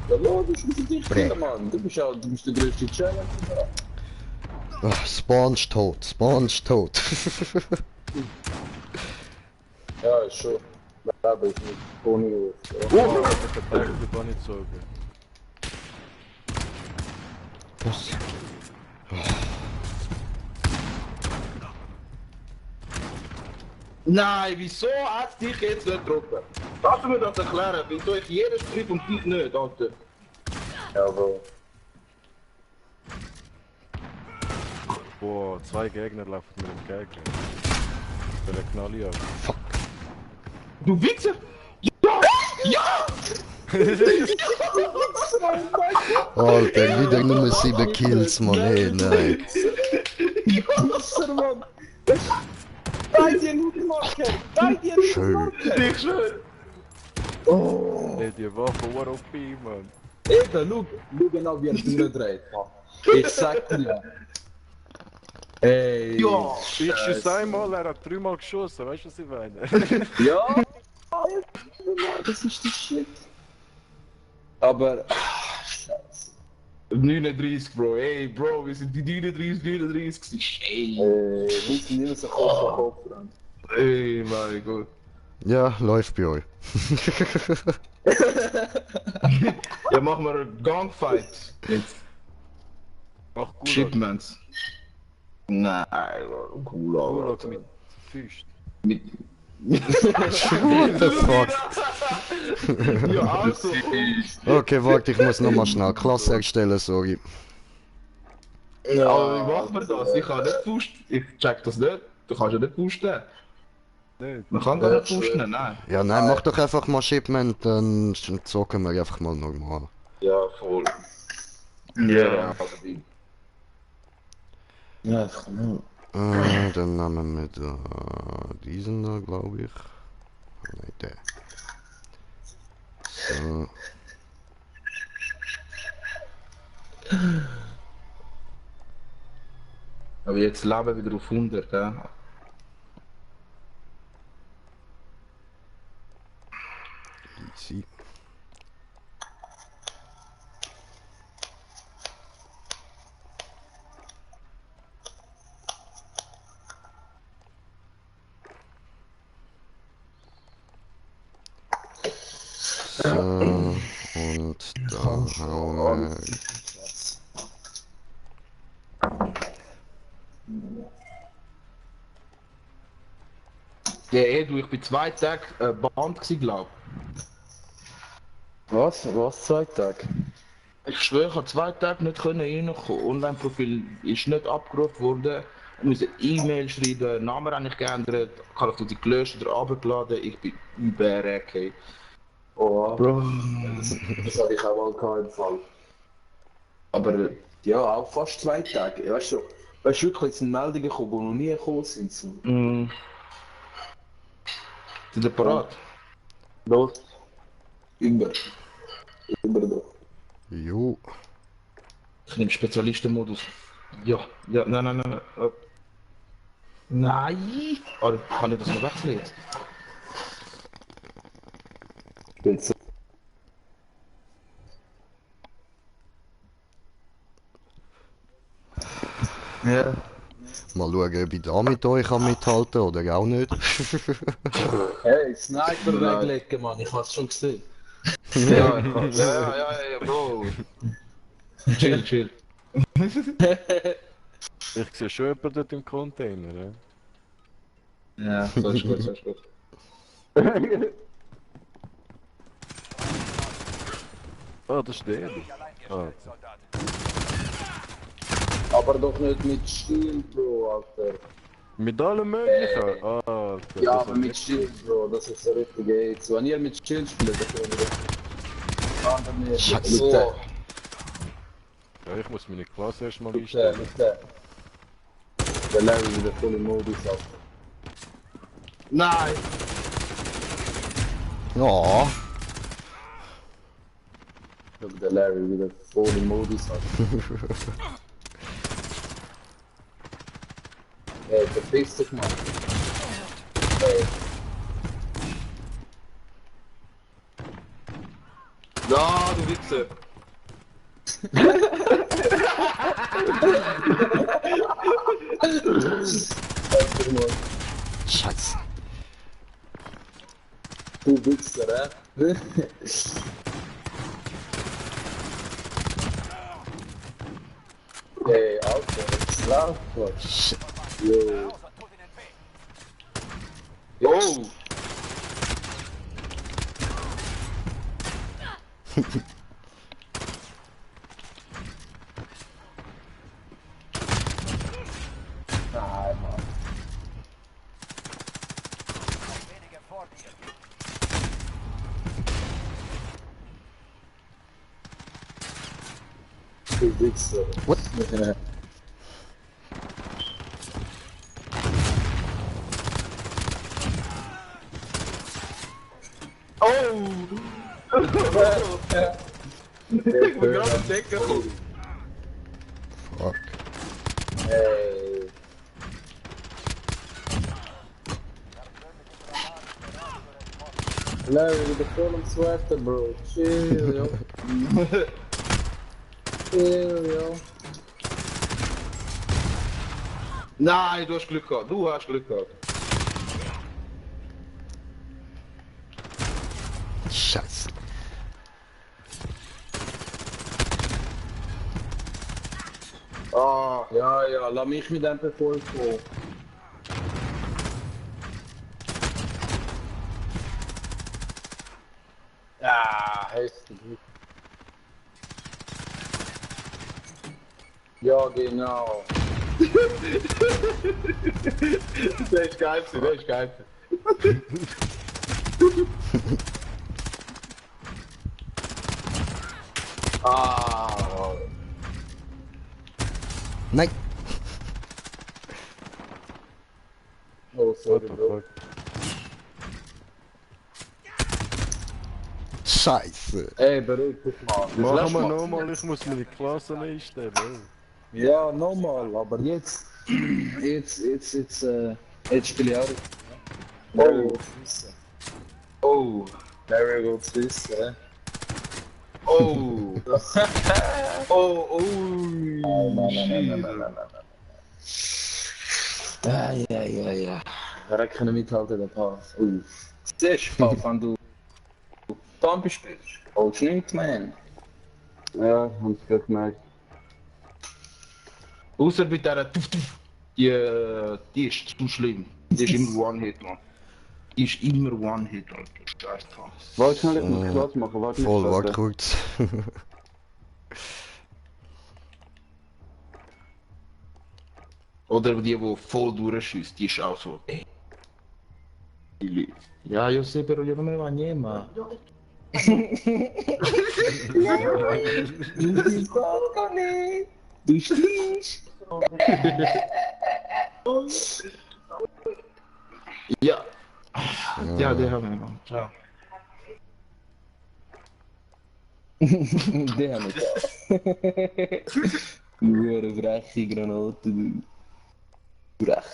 Speaker 5: Ja, logisch, musst du dich
Speaker 1: Bre.
Speaker 5: killen, Mann. Du bist der größte Challenge.
Speaker 1: Ach, Sponge tot.
Speaker 5: Ja, ist schon. Aber ist nicht ohne Uhr.
Speaker 7: Oh, ich kann den nicht sagen.
Speaker 1: Was?
Speaker 6: Nein, wieso hat dich jetzt nicht getroffen? Kannst du mir das erklären? Wieso ich jeden Strip und dich nicht, Alter?
Speaker 5: Ja, Bro.
Speaker 7: Boah, 2 Gegner laufen mir entgegen. Ich will knall ich ab.
Speaker 6: Du Wichser! Ja! Ja!
Speaker 1: Alter, wieder nur 7 Kills, Mann. Hey, nein.
Speaker 5: Wasser, Mann. Bei dir nicht machen. Bei dir nicht
Speaker 1: Schön.
Speaker 5: machen.
Speaker 6: Ich schwöre!
Speaker 7: Hey, die Waffe war OP, Mann.
Speaker 5: Eben, schau genau wie er durchdreht. Ich sag dir. Ey.
Speaker 6: Ja!
Speaker 7: Ich schieße einmal, er hat 3-mal geschossen, weißt du, was ich meine?
Speaker 5: Ja. Das ist die Shit. Aber. Scheiße.
Speaker 6: 39, Bro. Ey, Bro, wir sind die 39. Ey!
Speaker 5: Wir sind immer so Kopf an Kopf.
Speaker 6: Ey, mein Gott.
Speaker 1: Ja, läuft bei euch.
Speaker 6: Ja, machen wir einen Gangfight. Mit
Speaker 7: Mach gut.
Speaker 6: Shipments. Nein, cool,
Speaker 7: Gulag
Speaker 6: Alter.
Speaker 7: mit Füßen.
Speaker 6: Mit
Speaker 1: What the fuck?
Speaker 6: Ja, also.
Speaker 1: Okay, warte, ich muss nochmal schnell Klasse erstellen, sorry.
Speaker 6: Aber wie macht man das? Ich kann nicht pushen. Ich check das nicht. Du kannst ja nicht pushen.
Speaker 7: Nicht.
Speaker 6: Man kann gar nicht pushen, nein.
Speaker 1: Ja, nein, mach doch einfach mal Shipment, dann zocken wir einfach mal normal.
Speaker 5: Ja, voll.
Speaker 6: Ja.
Speaker 5: Ja, das kann man.
Speaker 1: Dann nehmen wir da diesen da, glaube ich. Nein, der. So.
Speaker 6: Aber jetzt leben wieder auf 100, gell?
Speaker 1: Easy. So, und da hauen wir.
Speaker 6: Ja, du, ich bin 2 Tage Band gsi, glaub.
Speaker 5: Was? Was 2 Tage?
Speaker 6: Ich schwöre, ich habe 2 Tage nicht reinkommen. Online-Profil ist nicht abgerufen worden. Ich musste E-Mail schreiben, Namen habe ich geändert, Call of Duty gelöscht oder abgeladen. Ich bin überreckt.
Speaker 5: Oh,
Speaker 6: Bro.
Speaker 5: das hatte ich auch mal gehabt im Fall. Aber ja, auch fast 2 Tage. Weißt du, wirklich, es sind Meldungen gekommen, die noch nie gekommen sind. So.
Speaker 6: Sind ihr parat?
Speaker 5: Los. Immer. Immer doch.
Speaker 1: Jo.
Speaker 6: Ich nehme Spezialistenmodus. Ja, ja, nein, nein, nein. Nein! Oh, kann ich das noch wechseln jetzt?
Speaker 5: Jetzt.
Speaker 6: Ja.
Speaker 1: Mal schauen, ob ich da mit euch kann mithalten oder auch nicht.
Speaker 5: Hey, Sniper weglegen, Mann, ich hab's schon gesehen.
Speaker 6: Ja, ja, Bro. Chill, chill.
Speaker 7: Ich sehe schon jemanden dort im Container, ja?
Speaker 6: Ja, so ist gut, so ist gut.
Speaker 7: Ah, das ist der. Ah,
Speaker 5: Aber doch nicht mit Shield, Bro, Alter.
Speaker 7: mit allem möglichen? Ah, Alter,
Speaker 5: Ja,
Speaker 7: das
Speaker 5: aber
Speaker 7: hat
Speaker 5: mit
Speaker 7: nicht-
Speaker 5: Shield, Bro, das ist der richtige Aids. Wenn ihr mit Shield spielt, dann können wir
Speaker 1: Scheiße.
Speaker 5: So,
Speaker 7: Ja, ich muss meine Klasse erstmal
Speaker 5: mit
Speaker 7: einstellen.
Speaker 5: der. Der Larry wieder voll im Modus, Alter.
Speaker 6: Nein!
Speaker 1: Ja.
Speaker 5: Look, der Larry wieder voll im Modus, Alter. Hey, verpiss dich, Mann. Hey,
Speaker 6: Ja, du Wichser!
Speaker 5: Alter, Mann.
Speaker 1: Scheiße.
Speaker 5: Du Wichser, hä? Hey, Alter, was läuft, Mann? Yo.
Speaker 6: Oh!
Speaker 5: Nein, Mann. Du Wichser.
Speaker 1: What?
Speaker 6: Oh! Ich bin gerade am Decken.
Speaker 1: Fuck.
Speaker 5: Hey. Larry, wieder voll am Sweater, Bro. Chill, yo. Chill, yo.
Speaker 6: Nein, du hast Glück gehabt. Du hast Glück gehabt.
Speaker 1: Scheiße.
Speaker 5: Ah, ja, lass mich mit dem Befehl kommen. Ah, heftig. Ja, genau. Der ist geil, der ist geil. Ah.
Speaker 1: Nein!
Speaker 5: Oh,
Speaker 7: What
Speaker 5: sorry,
Speaker 7: the
Speaker 5: Bro.
Speaker 7: fuck?
Speaker 1: Scheiße!
Speaker 5: Ey, beruhig dich mal. Das
Speaker 7: Machen
Speaker 5: lässt
Speaker 7: wir
Speaker 5: mal
Speaker 7: nochmal,
Speaker 5: ziehen.
Speaker 7: ich muss meine Klasse einstellen. Oh.
Speaker 5: Ja, nochmal, aber jetzt. Jetzt spiele ich auch. Oh.
Speaker 6: Oh,
Speaker 5: Larry will's wissen.
Speaker 6: oh, oh, oh,
Speaker 5: Nein. Ja. Wer kann mithalten, der Pass. Siehst du, wenn du Bambi spielst? Holst du nichts, man.
Speaker 2: Ja, hab's gerade gemerkt.
Speaker 6: Außer bei dieser die ist zu schlimm. Die ist immer One-Hit, man. Die ist immer One-Hit, Alter. Scheiß drauf.
Speaker 2: Warte schnell, ich muss Klasse machen, warte nicht.
Speaker 1: Voll, warte
Speaker 2: Scheiße.
Speaker 1: kurz.
Speaker 6: Oder die voll durchschießt, die ist auch so. Ja, io sì, però io non me ne va niente. Du stinkst. Ja. Ja, der haben wir noch. Ciao.
Speaker 5: Die haben wir da. Nur freche Granate, du. Frech.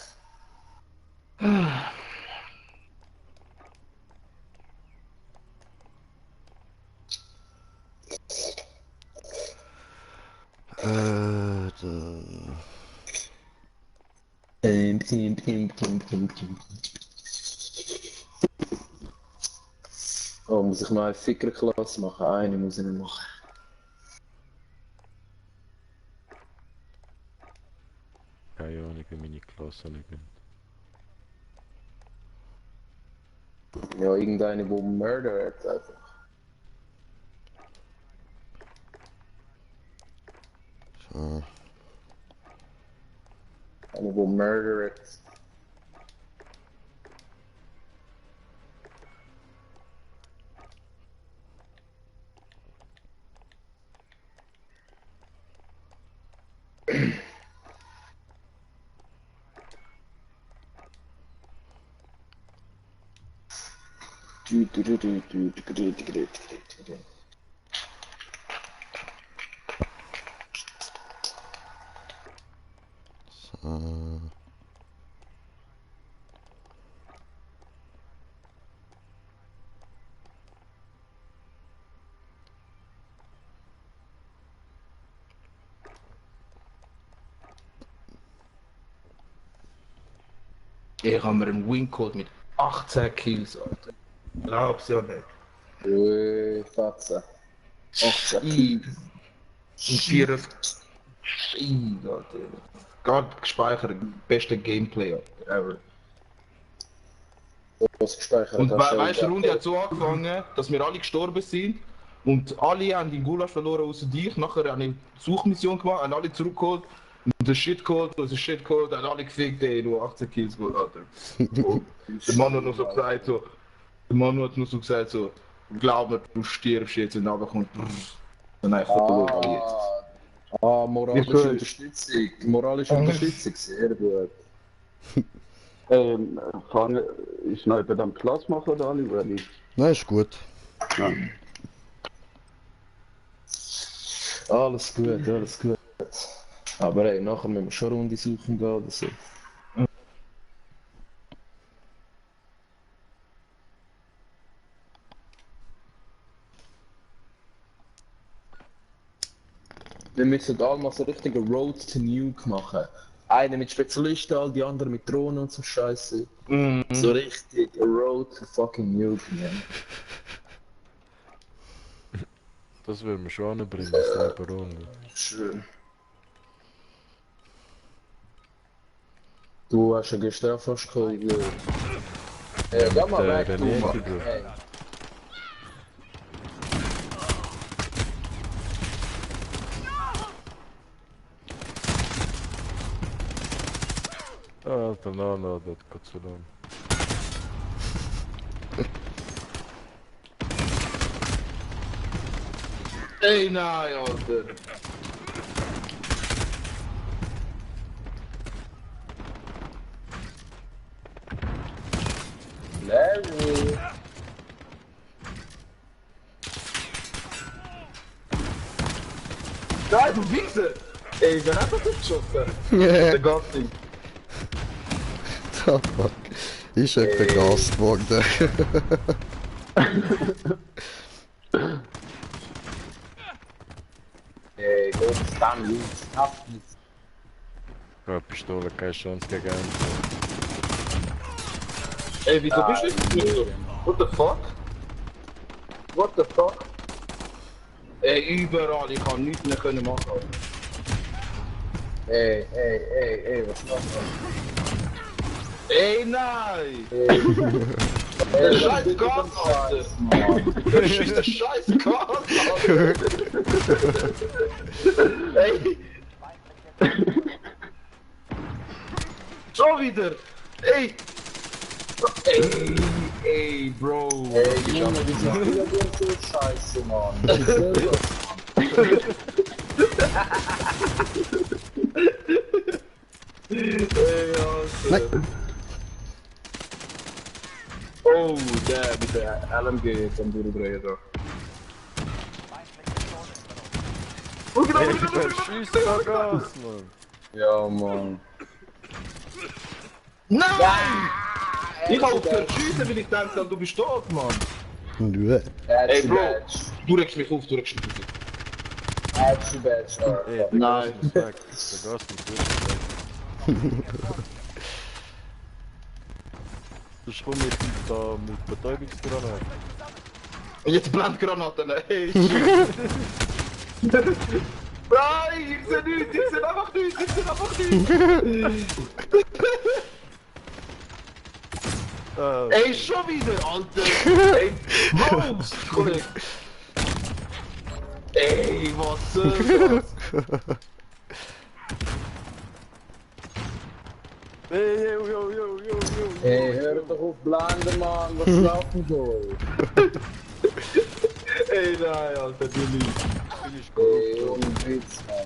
Speaker 1: Dann...
Speaker 5: Oh, muss ich noch eine Fickerklasse machen? Eine muss ich noch machen.
Speaker 7: Keine Ahnung, wie meine Klasse liegt.
Speaker 5: Ja, irgendeine, wo Murder hat einfach.
Speaker 1: So.
Speaker 5: Eine, wo Murder hat.
Speaker 1: So.
Speaker 6: Ich habe mir einen Win geholt mit 18 Kills, Alter. Glaub's ja nicht.
Speaker 5: Ui, Fatze. 18
Speaker 6: Und 4 Alter. Gerade gespeichert, beste Gameplay ever.
Speaker 5: was gespeichert.
Speaker 6: Und weißt du, die Runde hat so angefangen, dass wir alle gestorben sind. Und alle haben den Gulasch verloren, außer dich. Nachher habe ich eine Suchmission gemacht, haben alle zurückgeholt. Und den Shit geholt, und den Shit geholt, haben alle gefickt, ey, nur 18 Kills geholt, Alter. Und der Mann hat noch so gesagt, so. Der Mann hat noch so gesagt, so. Glaub mir, du stirbst jetzt, wenn er kommt. Und dann verloren alle jetzt.
Speaker 5: Moralische
Speaker 2: Ist gut.
Speaker 5: Unterstützung. Moralische Unterstützung, sehr gut.
Speaker 2: Kann ich noch jemand am Klasse machen oder alle, oder nicht?
Speaker 1: Nein, ist gut.
Speaker 2: Ja.
Speaker 5: Alles gut, alles gut. Aber ey, nachher müssen wir schon Runde suchen gehen oder so. Wir müssen da mal so richtige Road to Nuke machen. Eine mit Spezialisten, all die anderen mit Drohnen und so Scheiße. So richtig Road to fucking Nuke, man.
Speaker 7: Das will man schon anbringen, Sniper-Runde.
Speaker 5: Schön. Du hast ja gestern auch fast geholt. Geh mal weg, du
Speaker 7: René,
Speaker 5: Mann.
Speaker 7: Bro.
Speaker 5: Hey.
Speaker 7: Alter, no, das geht zu lang.
Speaker 6: Ey, nein, Alter.
Speaker 5: Larry!
Speaker 6: Nein, du Wichser! Ey, wer hat das geschossen? Der Gatling.
Speaker 1: Da fuck. Ist ja vergast worden.
Speaker 5: Ey, Gott, stand links. Haft nichts.
Speaker 7: Ja, Pistole, keine Chance gegen ihn.
Speaker 6: Ey, wieso bist du nicht so? What the fuck? What the fuck? Ey, überall, ich kann nichts mehr können machen.
Speaker 5: Ey, was machst du?
Speaker 6: Ey, nein!
Speaker 5: Ey,
Speaker 6: Der scheiß Gas, Alter! Der schießt der scheiß Gas, Alter! Ey! Schon wieder! Ey! Ey, Bro!
Speaker 5: Ey, Junge, wieso spielt ihr so scheiße, Mann? Was soll das?
Speaker 6: Ey, Alter!
Speaker 1: Nein.
Speaker 6: Oh, der mit der LMG kann durchdrehen da.
Speaker 7: Schieß mal Gas, Mann!
Speaker 5: Ja, Mann.
Speaker 6: Nein! Ich hab aufgehört zu schiessen, weil ich dachte, du bist tot, Mann.
Speaker 1: Nö.
Speaker 6: Ey, Bro.
Speaker 5: Badge.
Speaker 6: Du regst mich auf,
Speaker 7: Ey,
Speaker 5: Badge.
Speaker 7: der
Speaker 6: Nein.
Speaker 7: Gas muss weg. Der Gas muss wirklich weg. Sonst komm ich da mit Betäubungsgranaten.
Speaker 6: Und jetzt Blendgranaten, ey! Nein, ich seh nichts, ich seh einfach nichts! Ey, schon wieder, Alter! Ey, Bros! Kollege! Ey, was soll das?
Speaker 7: Ey, yo.
Speaker 5: Ey, hör doch auf blenden, Mann. Was laufen soll?
Speaker 6: Ey, nein, Alter, du liebst.
Speaker 5: Ey, ohne Witz, Mann.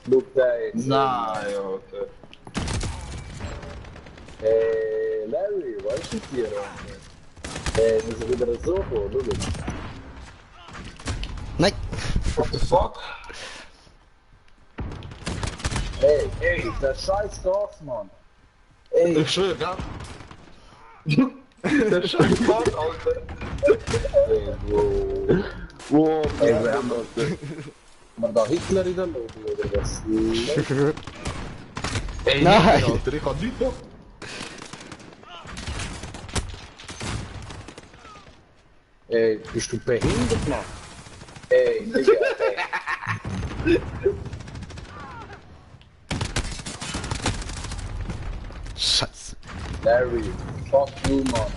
Speaker 5: Look da jetzt.
Speaker 6: Nein, Alter.
Speaker 5: Ey, Larry, was ist hier, Alter? Ey, wir sind wieder so vor, schau jetzt.
Speaker 1: Nein.
Speaker 6: What the fuck?
Speaker 5: Ey, der scheiß Gas, Mann. Ey,
Speaker 6: Ich schwör, gell? Der scheiß Gott, Alter.
Speaker 5: ey, Bro.
Speaker 6: Wow,
Speaker 5: Ey, wir haben man da Hitler in der Lobby, oder was?
Speaker 6: Ey,
Speaker 1: Nein.
Speaker 6: Alter, ich hab nichts noch.
Speaker 5: Ey, bist du behindert, Mann? Ey, Digga, ey.
Speaker 1: Scheiße.
Speaker 5: Larry, fuck you, Mann.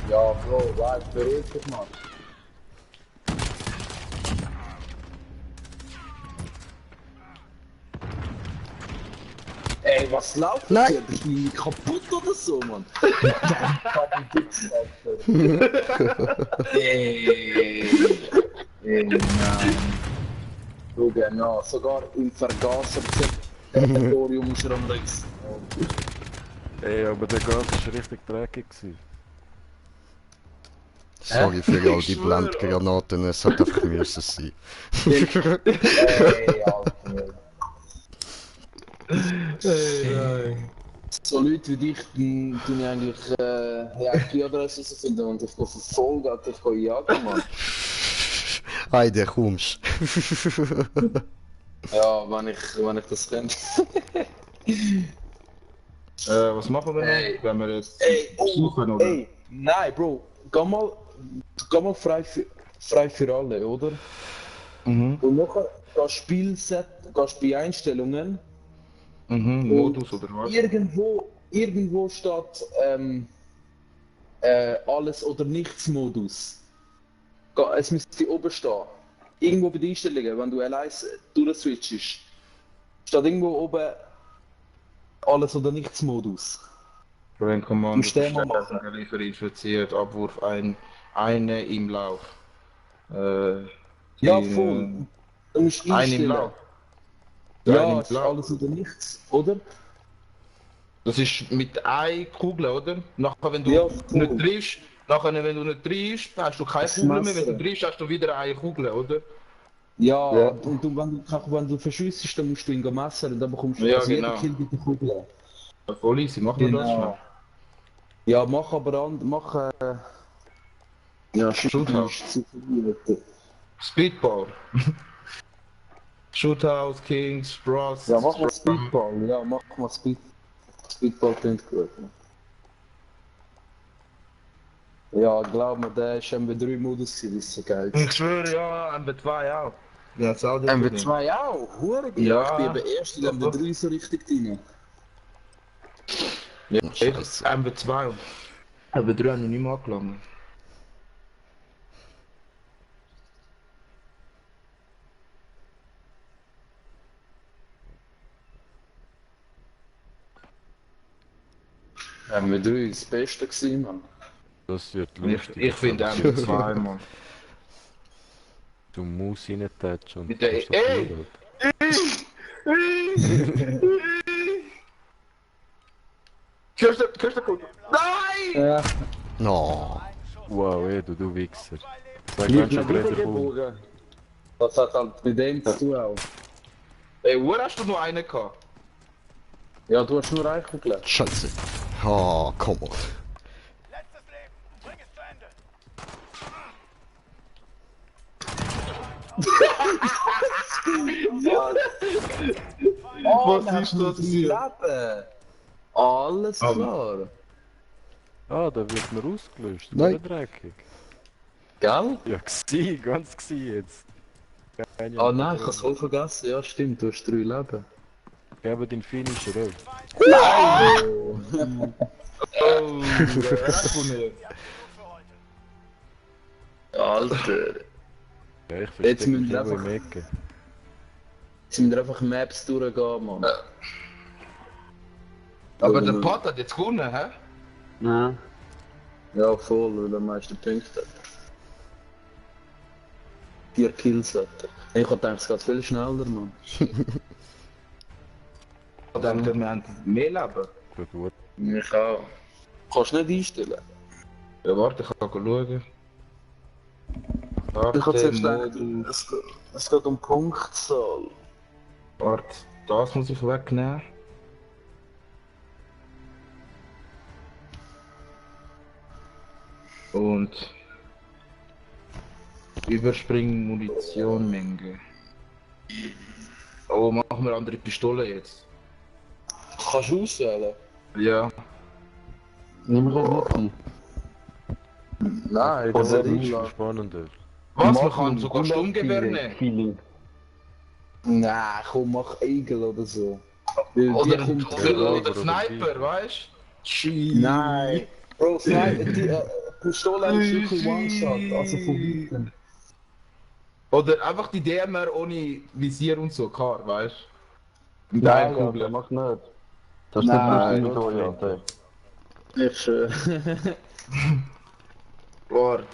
Speaker 5: Ja, Bro, bleib beruhigt, Mann. Ey, was läuft
Speaker 1: Nein.
Speaker 5: hier? Bist du kaputt oder so, Mann? Ey, nein. Schau genau, sogar im Vergaser-Territorium ist er am Rex.
Speaker 7: Ey, aber der Gas war richtig dreckig.
Speaker 1: Sorry für all die Blendgranaten, es hat einfach müssen sein.
Speaker 5: Ey, Alter.
Speaker 6: Ey, nein.
Speaker 5: So Leute wie dich, die tun eigentlich IP-Adresse finden und ich gehe verfolgen, Alter, ich gehe jagen, Mann.
Speaker 1: Hey, der kommst.
Speaker 5: Ja, wenn ich das könnte.
Speaker 6: Was machen wir
Speaker 5: Ey.
Speaker 6: noch? Wenn wir jetzt
Speaker 5: Ey,
Speaker 6: suchen, oder?
Speaker 5: ey, nein, Bro, geh mal frei für alle, oder?
Speaker 6: Mhm.
Speaker 5: Und nachher gehst bei Einstellungen.
Speaker 6: Mhm, Modus oder was?
Speaker 5: Irgendwo steht alles oder nichts Modus. Es müsste oben stehen. Irgendwo bei den Einstellungen, wenn du allein durchswitchst, steht irgendwo oben alles oder nichts Modus.
Speaker 6: Wenn Kommando
Speaker 5: Musst du den mal machen.
Speaker 6: Liefer infiziert, Abwurf eine im Lauf.
Speaker 5: Ja,
Speaker 6: in,
Speaker 5: voll. Du musst
Speaker 6: Eine im
Speaker 5: einstellen.
Speaker 6: Lauf.
Speaker 5: Ja,
Speaker 6: Eine im
Speaker 5: es ist
Speaker 6: Lauf.
Speaker 5: alles oder nichts, oder?
Speaker 6: Das ist mit einer Kugel, oder? Nachher, wenn du
Speaker 5: Ja,
Speaker 6: nicht
Speaker 5: voll.
Speaker 6: triffst, wenn du nicht triffst, hast du keine
Speaker 5: Das
Speaker 6: Kugel mehr. Wenn
Speaker 5: Messer.
Speaker 6: du triffst, hast du wieder eine Kugel, oder?
Speaker 5: Ja,
Speaker 6: Ja.
Speaker 5: und wenn du verschüssest, dann musst du ihn messen und dann bekommst du
Speaker 6: Ja,
Speaker 5: also jeder
Speaker 6: genau.
Speaker 5: Kill mit der Kugel.
Speaker 6: Voll easy, machen wir das schnell.
Speaker 5: Ja, mach aber ja,
Speaker 6: Shootout. Speedball. Shoothouse, Kings, Bros.
Speaker 5: Ja, mach mal Speedball. Ja, mach mal Speedball klingt gut. Ja, glaub mir, der ist MW3-Modus, das ist so geil.
Speaker 6: Ich schwöre, ja, MW2 auch. Ja, das auch
Speaker 5: MW2 auch? Hure geil.
Speaker 6: Ja.
Speaker 5: Ich bin eben erst in MW3 so richtig drin.
Speaker 6: Ja,
Speaker 1: Oh,
Speaker 6: ich
Speaker 1: Scheiße.
Speaker 6: MW2. MW3 habe ich nicht mehr angelangt.
Speaker 5: MW3 ist das Beste gewesen, Mann.
Speaker 7: Das wird
Speaker 6: Ich,
Speaker 7: lustig.
Speaker 6: ich finde MW2, Mann.
Speaker 7: Du musst reintatschen und
Speaker 6: Mit der-
Speaker 7: kannst das
Speaker 6: Ey!
Speaker 7: schauen.
Speaker 6: Hörst du gut? Nein!
Speaker 5: Ja,
Speaker 1: No.
Speaker 7: Wow, ey, du Wichser. Sag ganz schön gerade cool.
Speaker 5: das hat halt mit dem zu tun auch.
Speaker 6: Ey, wo hast du noch einen gehabt?
Speaker 5: Ja, du hast nur Eichel
Speaker 1: Scheiße. Oh, komm on.
Speaker 6: Was ist das hier?
Speaker 5: Leben. Alles klar.
Speaker 7: Ah, da wird mir ausgelöscht.
Speaker 1: Nein.
Speaker 7: Nein. Dreckig.
Speaker 5: Gell?
Speaker 7: Ja, gsi, ganz gsi jetzt. Keine
Speaker 5: Ah nein, ich
Speaker 7: Ahnung.
Speaker 5: hab's voll vergessen. Ja, stimmt, du hast 3 Leben.
Speaker 7: Gebe den Finisher auf.
Speaker 6: Oh, wer hat gewonnen?
Speaker 5: Alter.
Speaker 7: Ja, ich
Speaker 5: Jetzt
Speaker 7: verstehe
Speaker 5: müssen
Speaker 7: mich
Speaker 5: wir
Speaker 7: irgendwo
Speaker 5: einfach-
Speaker 7: im Ecke.
Speaker 5: Jetzt müssen wir einfach Maps durchgehen, Mann.
Speaker 6: Aber der Pat hat jetzt gewonnen, hä?
Speaker 5: Nein. Ja, voll, weil er am meisten Punkte hat. 4 Kills hat er. Ich hab gedacht, es geht viel schneller, Mann.
Speaker 6: Ich denke, wir haben mehr Leben.
Speaker 7: Gut.
Speaker 5: Ich auch. Kannst du nicht einstellen?
Speaker 6: Ja, warte, ich kann schauen.
Speaker 5: Ich hab zuerst
Speaker 6: Warte,
Speaker 5: gedacht,
Speaker 6: Modus.
Speaker 5: es geht um Punktzahl.
Speaker 6: Warte, das muss ich wegnehmen. Und überspringen Munitionmenge. Oh, machen wir andere Pistole jetzt.
Speaker 5: Kannst du auswählen?
Speaker 6: Ja.
Speaker 5: Nimm doch nicht. Nein,
Speaker 7: Das
Speaker 5: das
Speaker 7: ist
Speaker 5: ist
Speaker 7: schon spannender.
Speaker 6: Was? Man kann sogar Sturmgewehr nehmen.
Speaker 5: Nein, komm, mach Eigel oder so. Weil
Speaker 6: Oder,
Speaker 5: die kommt
Speaker 6: oder Sniper, weißt du?
Speaker 5: Nein. Bro, die Pistole ist wirklich One-Shot, also von weitem.
Speaker 6: Oder einfach die DMR ohne Visier und so, klar, weißt du? Mit
Speaker 5: Nein,
Speaker 6: einer Kugel.
Speaker 5: mach nicht.
Speaker 6: Das
Speaker 5: ist Nein,
Speaker 6: nicht
Speaker 7: Alter.
Speaker 5: Ich schwöre.
Speaker 6: Warte,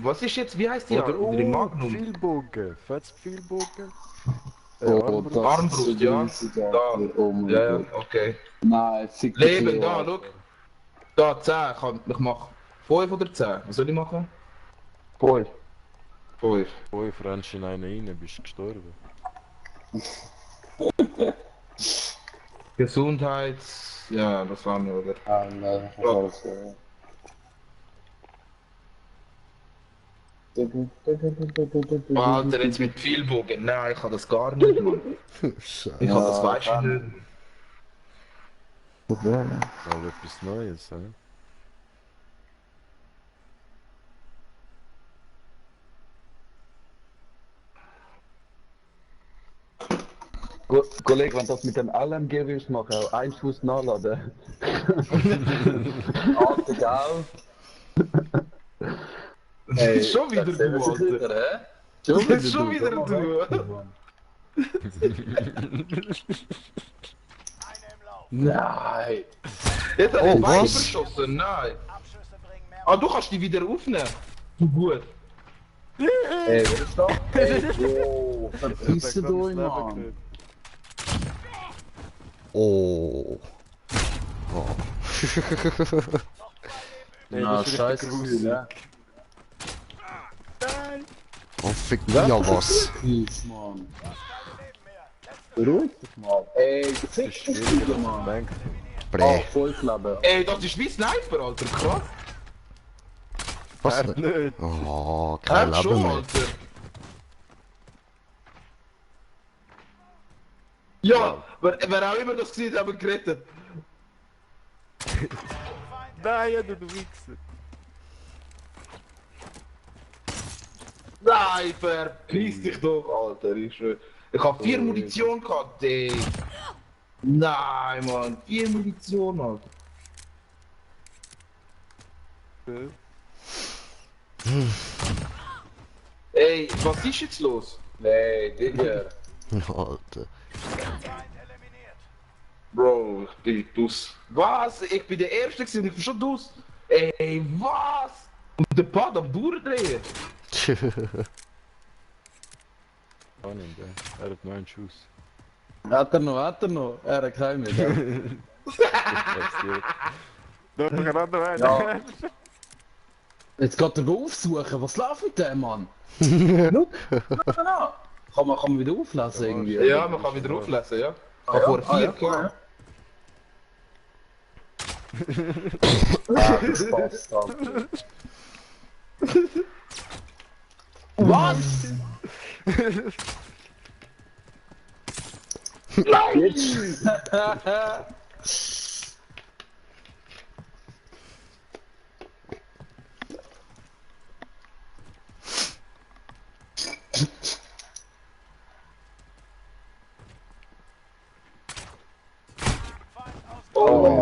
Speaker 6: was ist jetzt, wie heißt die?
Speaker 7: Oder
Speaker 6: Die Magnum?
Speaker 7: Pfeilbogen. Fettes Pfeilbogen.
Speaker 5: Oh, das
Speaker 6: Armbrust,
Speaker 5: ist so
Speaker 6: ja.
Speaker 5: riesig,
Speaker 6: Da.
Speaker 5: Alter. Oh mein
Speaker 6: Ja,
Speaker 5: Gott.
Speaker 6: okay.
Speaker 5: Nein, fick dich
Speaker 6: Leben,
Speaker 5: nicht,
Speaker 6: da,
Speaker 5: Alter.
Speaker 6: schau. Da, 10. Ich mach 5 oder 10. Was soll ich machen?
Speaker 5: 5.
Speaker 6: 5.
Speaker 7: 5 rennst in einen rein, bist gestorben.
Speaker 6: Gesundheits... Ja, das war mir, oder?
Speaker 5: Ah, nein, ich kann das
Speaker 6: Alter, jetzt mit Pfeilbogen. Nein, ich kann das gar nicht, Mann.
Speaker 1: Scheiße.
Speaker 6: Ich kann das weißt du nicht.
Speaker 7: Mal etwas Neues, hä?
Speaker 2: Kollege, wenn du das mit dem LMG willst machen, auch 1 Fuß nachladen.
Speaker 5: Alter, gell? Hey,
Speaker 6: Schon wieder
Speaker 5: das sehen wir
Speaker 6: du,
Speaker 5: sich
Speaker 6: Alter.
Speaker 5: wieder, hä? Schon wieder
Speaker 6: Schon wieder du.
Speaker 5: Nein.
Speaker 6: Jetzt hat
Speaker 1: Oh,
Speaker 6: er beide
Speaker 1: was?
Speaker 6: verschossen, nein. Ah, du kannst die wieder aufnehmen. Du gut.
Speaker 5: Ey, wer ist da? Ey, wow. Verpisst
Speaker 7: Der
Speaker 5: euch,
Speaker 7: kann das
Speaker 5: Mann.
Speaker 7: Leben
Speaker 1: Oh. Oh.
Speaker 7: Ey,
Speaker 5: Na,
Speaker 7: das ist richtig
Speaker 5: scheiße,
Speaker 7: gruselig.
Speaker 5: ja.
Speaker 1: Oh, fick ja was.
Speaker 5: Peace, Mann. Beruhig dich mal. Ey,
Speaker 7: Das ist
Speaker 5: fick dich
Speaker 7: schwieriger,
Speaker 5: wieder,
Speaker 7: als man
Speaker 5: Mann.
Speaker 7: denkt.
Speaker 5: Oh,
Speaker 1: Bre.
Speaker 5: Vollkleben.
Speaker 6: Ey, das ist wie Sniper, Alter, krass.
Speaker 1: Was?
Speaker 7: Er nicht.
Speaker 1: Oh, kein
Speaker 6: Schon,
Speaker 1: Leben mehr.
Speaker 6: Alter. Ja, wer auch immer das gesehen hat, haben wir gerettet.
Speaker 7: Nein, du Wichser.
Speaker 6: Nein, verpiss dich doch, Alter. Ich hab 4 Munition gehabt, ey. Nein, Mann, 4 Munition, Alter. Ey, was ist jetzt los?
Speaker 5: Nee, Digga.
Speaker 1: Alter.
Speaker 6: Bro, ich bin dus. Was? Ich bin der Erste gewesen, ich bin schon dus. Ey, was? Und der Pad am durchdrehen.
Speaker 7: Kann nicht, ey. Er hat 9 Schuss.
Speaker 5: Hat er noch? Er hat keinen mehr.
Speaker 7: Das passiert. Doch, wir können noch einen.
Speaker 5: Ja. Jetzt geht er aufsuchen. Was läuft mit dem, Mann? Look. Genau. Kann man wieder auflassen irgendwie?
Speaker 6: Ja, man kann wieder auflesen, ja. Aber vor 4 Jahren.
Speaker 5: Ah, das passt, Alter.
Speaker 6: Was?
Speaker 5: Jetzt.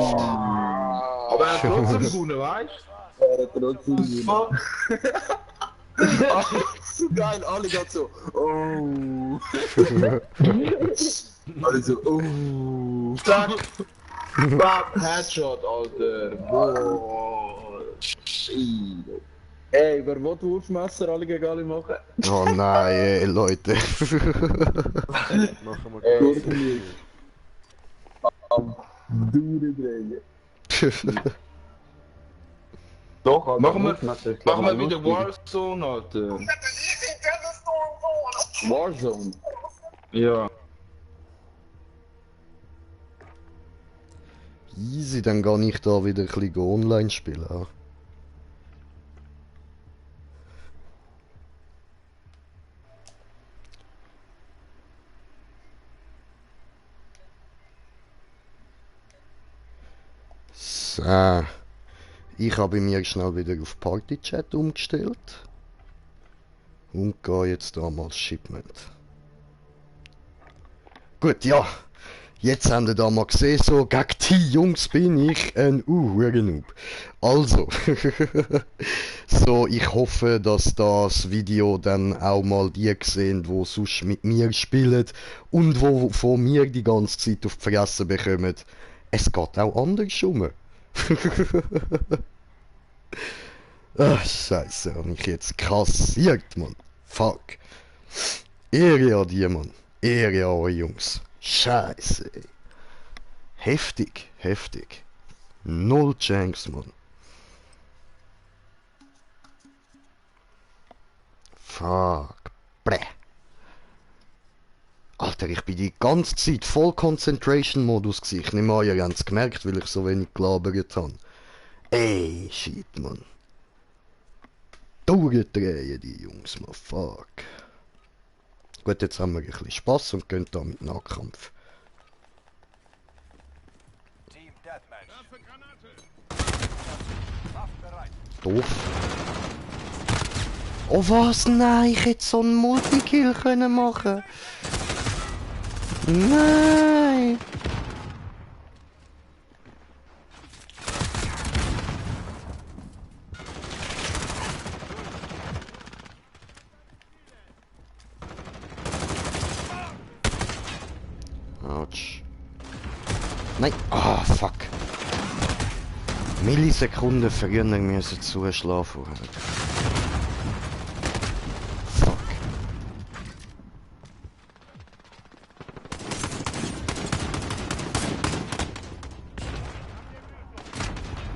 Speaker 6: Aber er hat trotzdem gewonnen, weißt
Speaker 5: Er hat trotzdem
Speaker 6: du? Fuck.
Speaker 5: so geil, alle gerade so. Oh. Alle so, oh.
Speaker 6: Zack. Bam, Headshot, Alter. Boah. Shit.
Speaker 5: Ey, wer will Wurfmesser alle gegen alle machen?
Speaker 1: Oh nein, ey, Leute.
Speaker 7: Machen wir
Speaker 5: Gurkenlieg. Am Durchdrehen.
Speaker 2: Doch, aber
Speaker 6: Machen wir-
Speaker 2: Wurfmesser, ich glaub,
Speaker 6: Machen wir
Speaker 2: man
Speaker 6: wieder
Speaker 2: muss
Speaker 6: Warzone, Alter.
Speaker 5: Warzone.
Speaker 6: Ja.
Speaker 1: Easy, dann kann ich da wieder ein bisschen online spielen. ja. So. Ich habe mir schnell wieder auf Party-Chat umgestellt. Und gehe jetzt da mal Shipment. Gut, ja. Jetzt habt ihr da mal gesehen, so gegen die Jungs bin ich ein Noob. Also, so, ich hoffe, dass das Video dann auch mal die sehen, die sonst mit mir spielen und wo von mir die ganze Zeit auf die Fresse bekommen. Es geht auch andersrum. Ach, Scheiße, hab ich jetzt kassiert, Mann. Fuck. Ehre an die, Mann. Ehre an eure Jungs. Scheiße, ey. Heftig, heftig. Null Chance, Mann. Fuck. Bleh. Alter, ich bin die ganze Zeit voll Concentration-Modus gewesen. Ich nehme an, ihr habt es gemerkt, weil ich so wenig gelabert habe. Ey, shit, Mann. Durchdrehen, die Jungs, man. Fuck. Gut, jetzt haben wir ein bisschen Spaß und gehen da mit Nahkampf. Doof. Oh was? Nein, ich hätte so einen Multikill können machen. Nein. Nein. Ah, fuck. Millisekunden früher müssen zuschlafen. Fuck.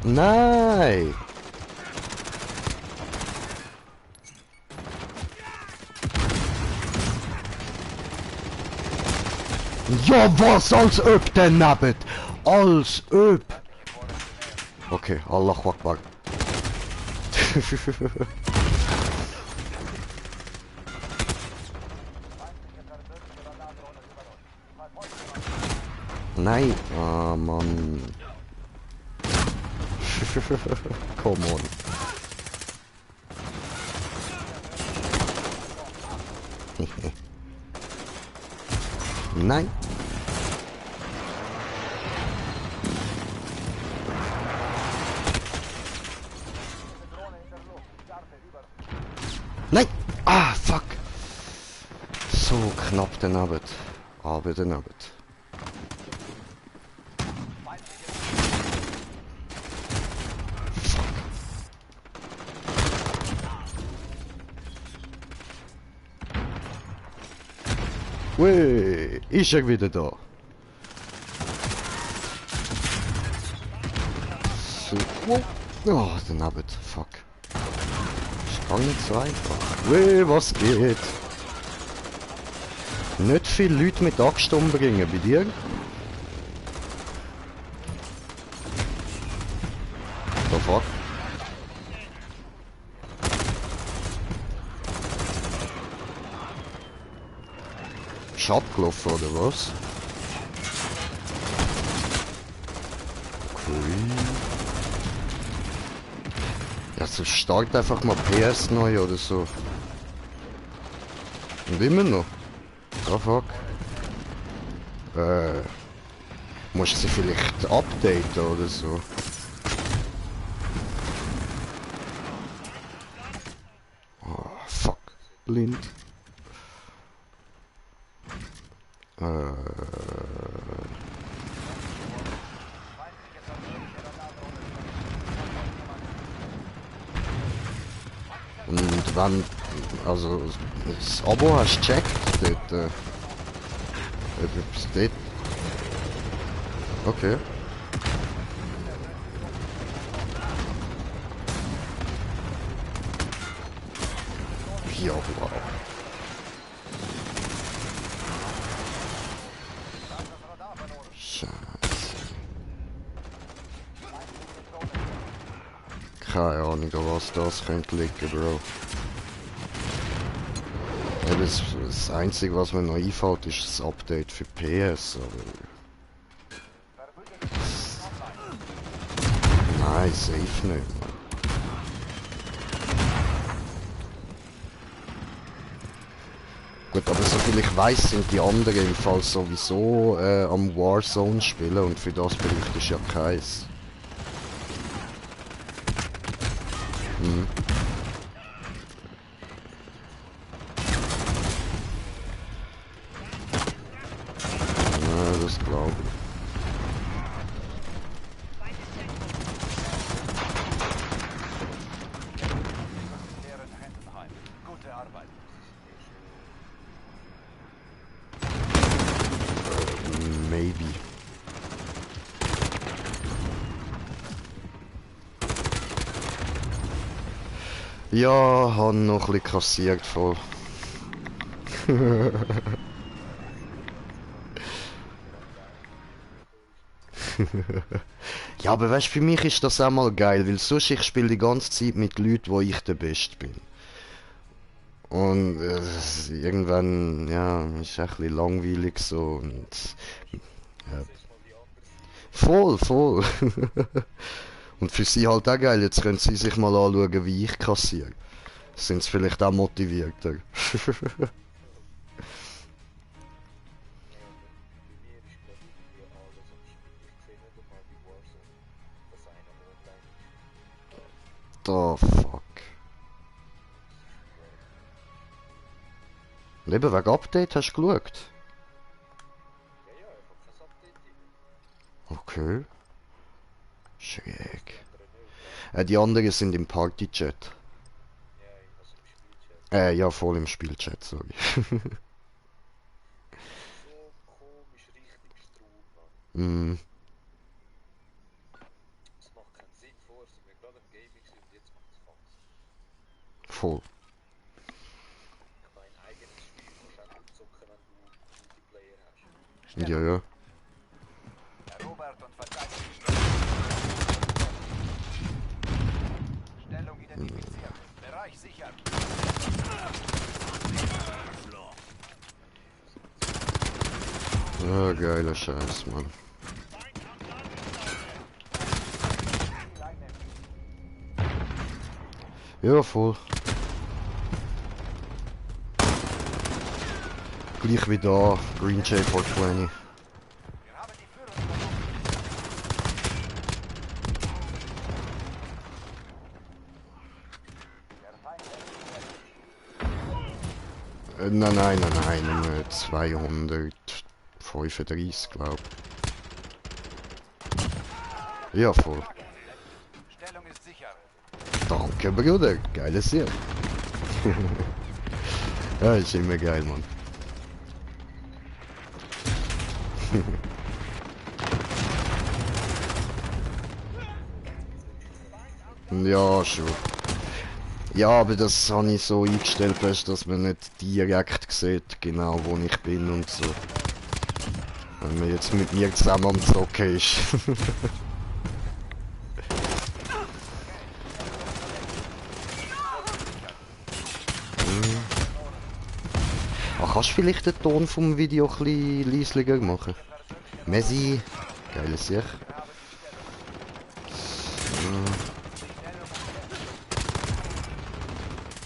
Speaker 1: Nein! Ja, was als ob daneben? Als ob! Okay, Allah Akbar. Nein, ah Mann. Come on. Nein. Nein! Ah, fuck! So knapp daneben. Aber daneben. Ui, ist er wieder da? So. Oh, daneben. Fuck. Ist gar nicht so einfach. Ui, was geht? Nicht viele Leute mit Axt umbringen, bei dir? Da fuck. Ist abgelaufen, oder was? Cool. Ja, so start einfach mal PS neu oder so. Und immer noch. Oh fuck. Musst du sie vielleicht updaten oder so? Oh, fuck. Blind. Und wann, also das Abo hast du gecheckt dort? Ob es dort... Okay. Ja, wow. Scheiße. Keine Ahnung, was das könnte liegen, Bro. Ja, das Einzige, was mir noch einfällt, ist das Update für PS, aber... Nein, safe nicht, man. Gut, aber soviel ich weiss, sind die anderen im Fall sowieso am Warzone spielen und für das braucht es ja keins. Hm. Ja, das glaube ich. Maybe. Ja, habe noch ein bisschen kassiert voll. Ja, aber weißt du, für mich ist das auch mal geil, weil sonst ich spiele die ganze Zeit mit Leuten, wo ich der Beste bin. Und irgendwann, ja, ist ein bisschen langweilig so und ja. Voll, voll. Und für sie halt auch geil, jetzt können sie sich mal anschauen, wie ich kassiere. Sind sie vielleicht auch motivierter. Da fuck. Und eben wegen Update hast du geschaut? Okay. Schräg. Die anderen sind im Party-Chat. Ja, voll im Spielchat, sorry. Mm. Voll. Ja, ja.
Speaker 8: Erobert und verteidigt die Stellung identifiziert. Bereich sichern.
Speaker 1: Ah, geiler Scheiß, Mann. Ja, voll. Gleich wie da, Green J420. Nein, nur 235, glaub. Ja, voll.
Speaker 8: Stellung ist sicher.
Speaker 1: Danke, Bruder. Geiles Jahr. Ja, ist immer geil, Mann. Ja, schon. Ja, aber das habe ich so eingestellt, weißt, dass man nicht direkt sieht, genau wo ich bin und so. Wenn man jetzt mit mir zusammen am Zocken ist. Ach, kannst du vielleicht den Ton vom Video ein bisschen leislicher machen? Messi, geiles Sicht.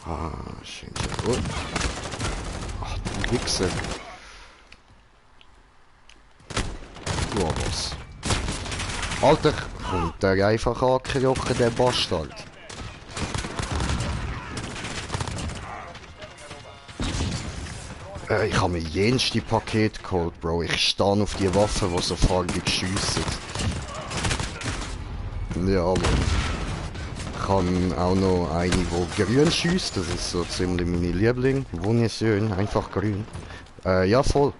Speaker 1: Ah, schön, sehr gut. Ach, du Wichser. Du was. Alter, kommt der einfach angekrochen, der Bastard. Ich habe mir jenste Paket geholt, Bro. Ich stehe auf die Waffen, die so farbig schiessen. Ja, Mann. Ich habe auch noch eine, die grün schiesst. Das ist so ziemlich meine Liebling. Wunderschön, einfach grün. Ja, voll.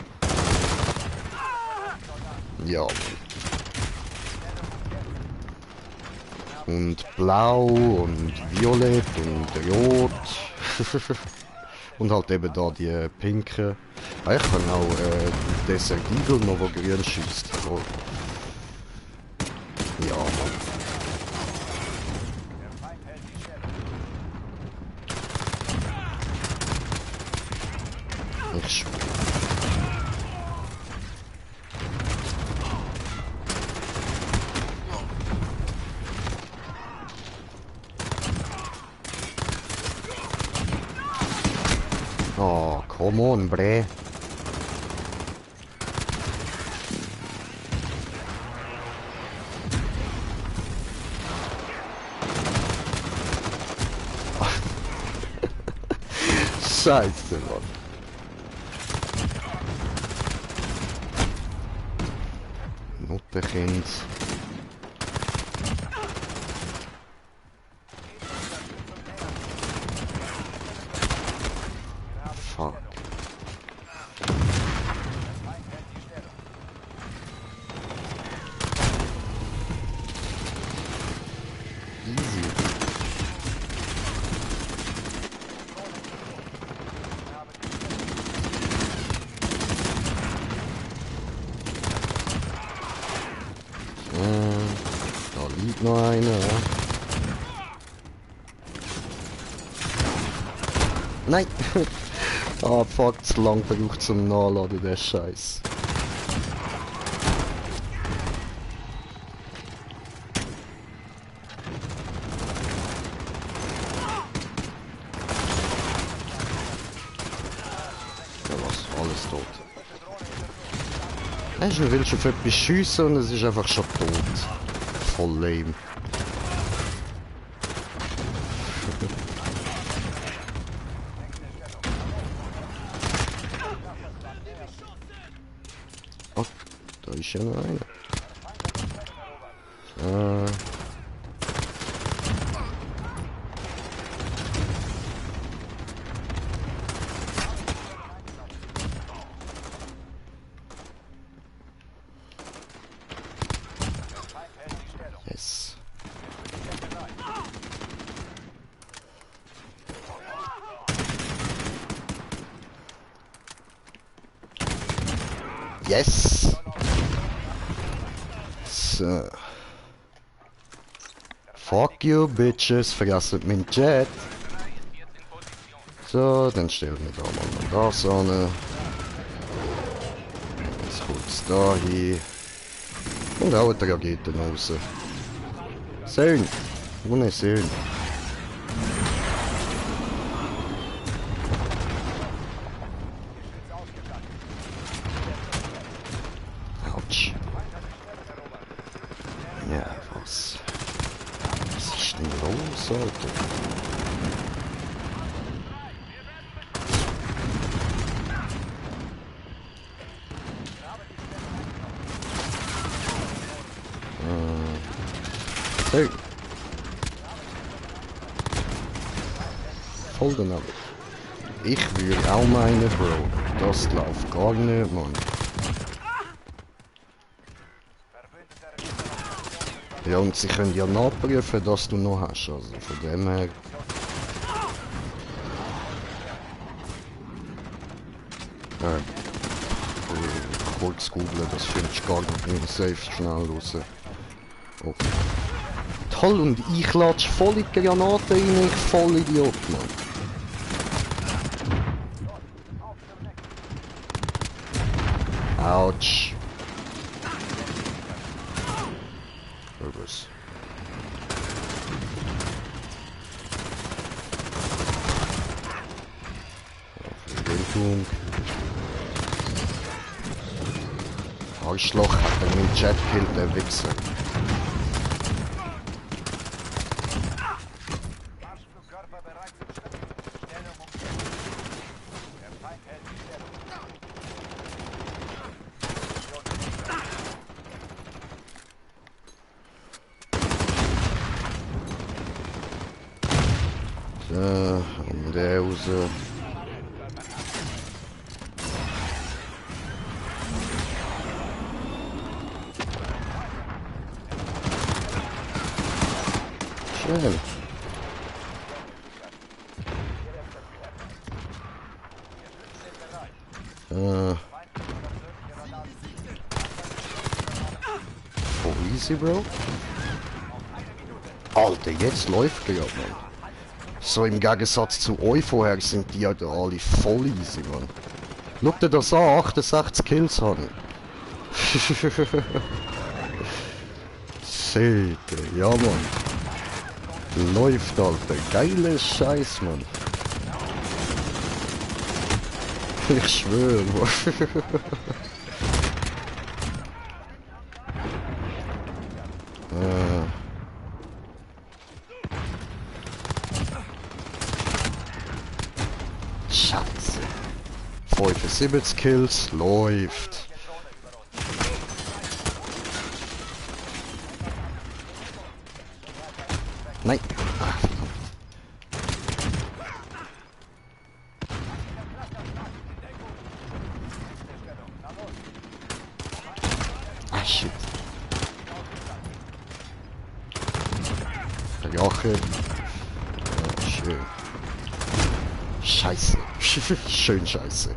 Speaker 1: Ja. Und blau und violett und rot. Und halt eben da die pinke. Ich kann auch Desert Eagle noch, wo grün schießt. Voll. Ja, Mann. Ich oh, come on, bre. Scheiße, Mann. Nutterkind. Fuck. Easy. Da liegt noch einer. Nein! Ah, fuck, zu lang braucht zum Nachladen, der Scheiß. Ja, was? Alles tot. Weißt du, willst auf etwas schiessen und es ist einfach schon tot. Voll lame. Oh, da ist ja noch einer. Yes. Yes. So. Fuck you, bitches. Vergesst meinen Jet. So, dann stellen wir da mal das an. Jetzt kurz da hin. Und auch die Raketen raus. Schön. Wunderschön. Autsch. Ja, was? Was ist denn los, Alter? Hey. Voll daneben. Ich würde auch meinen, Bro. Das läuft gar nicht, Mann. Ja, und sie können ja nachprüfen, dass du noch hast. Also von dem her. Kurz googlen, das findest du gar nicht mehr safe schnell raus. Oh. Toll, und ich latsch voll in die Granate rein, ich voll Idiot, Mann. Autsch. Was? Vergeltung. Arschloch hat er mit Jet killt, der Wichser.
Speaker 8: Marschflugkörper bereit zum Start. Stellung umgeben. Der Feind hält die Stellung.
Speaker 1: So, und der raus. Schön. Oh, easy, Bro. Alter, jetzt läuft der, Mann. So im Gegensatz zu euch vorher sind die halt alle voll easy, Mann. Schaut dir das an, 68 Kills haben. Seht ihr, ja, Mann. Läuft, Alter. Geiler Scheiß, Mann. Ich schwöre, Mann. Scheiße. 75 Kills, läuft. Nein. Ach, verdammt. Ah, shit. Der Joche. Ja, schön. Scheiße. Schön scheiße.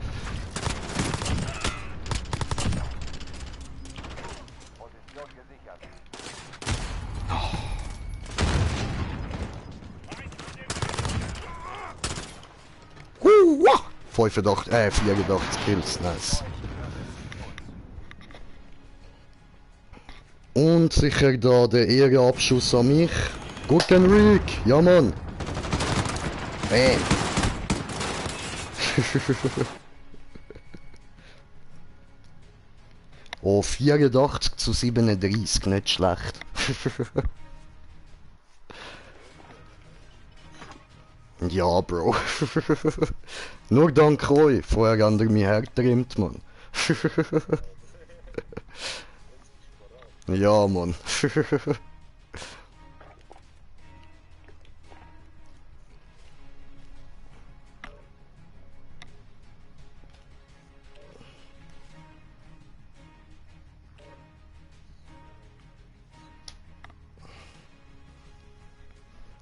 Speaker 8: Position gesichert.
Speaker 1: 84 Kills, nice. Und sicher da der Ehrenabschuss an mich. Guten Rick, ja Mann. Bam. Oh, 84 zu 37, nicht schlecht. Ja, Bro. Nur dank euch. Vorher haben ihr mich hergetrimmt, Mann. Ja, Mann.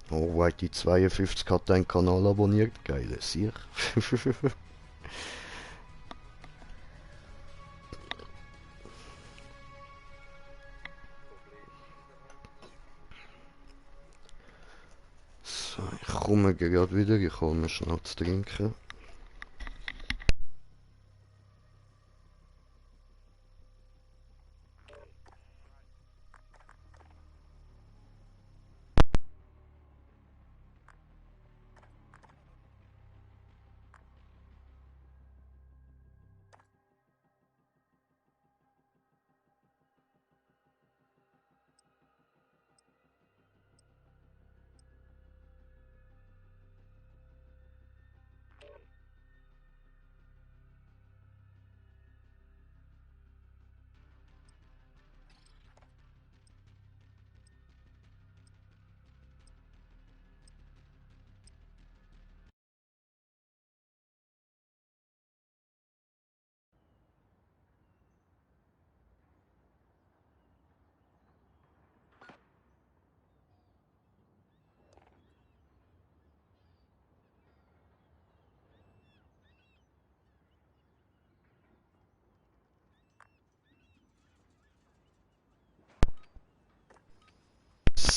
Speaker 1: Oh, Whitey 52 hat deinen Kanal abonniert. Geile Sicht. So, ich komme gerade wieder. Ich hole mir schnell zu trinken.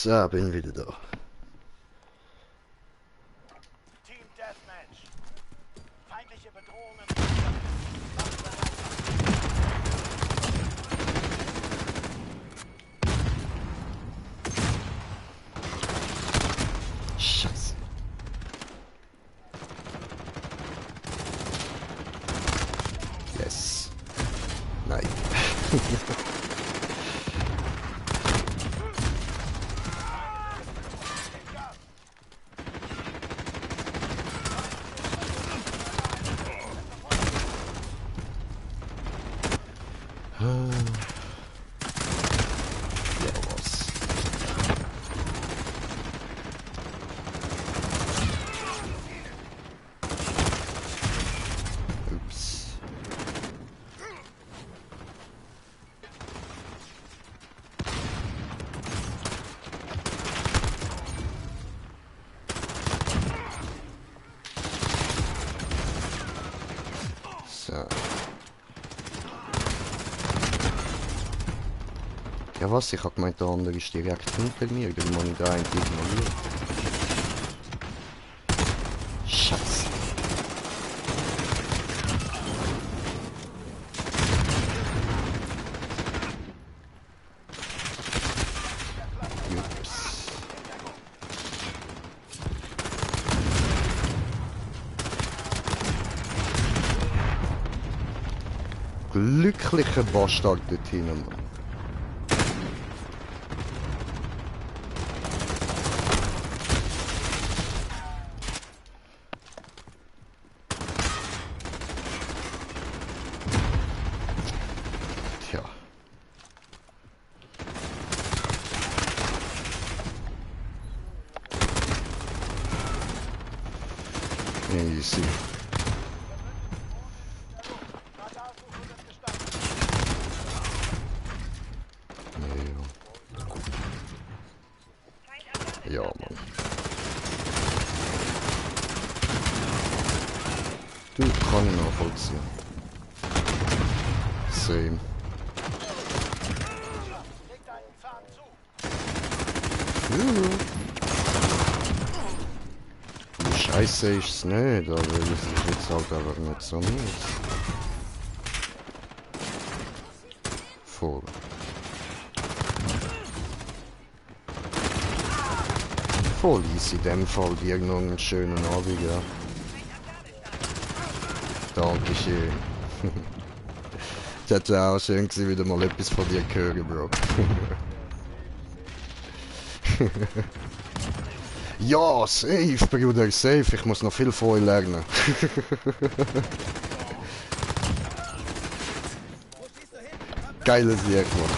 Speaker 1: So, bin wieder da.
Speaker 8: Team Deathmatch. Feindliche Bedrohungen.
Speaker 1: Scheiße. Yes. Nein. Ja, was? Ups. So. Ja was, ich hab gemeint, der andere ist direkt hinter mir, dann muss ich da eigentlich ignorieren. Scheiße. Ups. Glücklicher Bastard dort hinten, Mann. Tja. Easy. Ja, Mann. Du, kann ich nachvollziehen. Same.
Speaker 8: Leg deinen Zahn zu.
Speaker 1: Scheiße ist's nicht, aber das ist jetzt halt einfach nicht so mies. Voll. Voll easy in dem Fall, dir noch einen schönen Abend, ja. Dankeschön. Ciao, ciao, schön gewesen, wieder mal etwas von dir hören, Bro. Ja, safe, Bruder, safe. Ich muss noch viel von euch lernen. Geiles Sieg, Mann.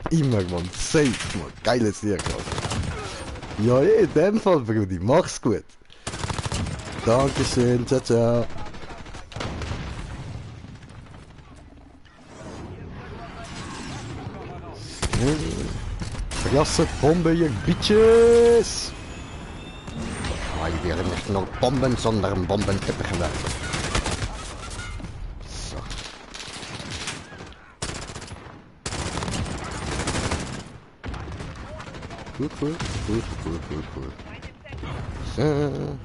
Speaker 1: Immer, Mann. Safe, Mann. Geiles Sieg, Mann. Ja, in dem Fall, Brudi. Mach's gut. Dankeschön. Ciao, ciao. Verlasst die Bombe, ihr Bitches! Weil wir nicht nur Bomben, sondern Bombenteppiche werfen. So. Cool. So.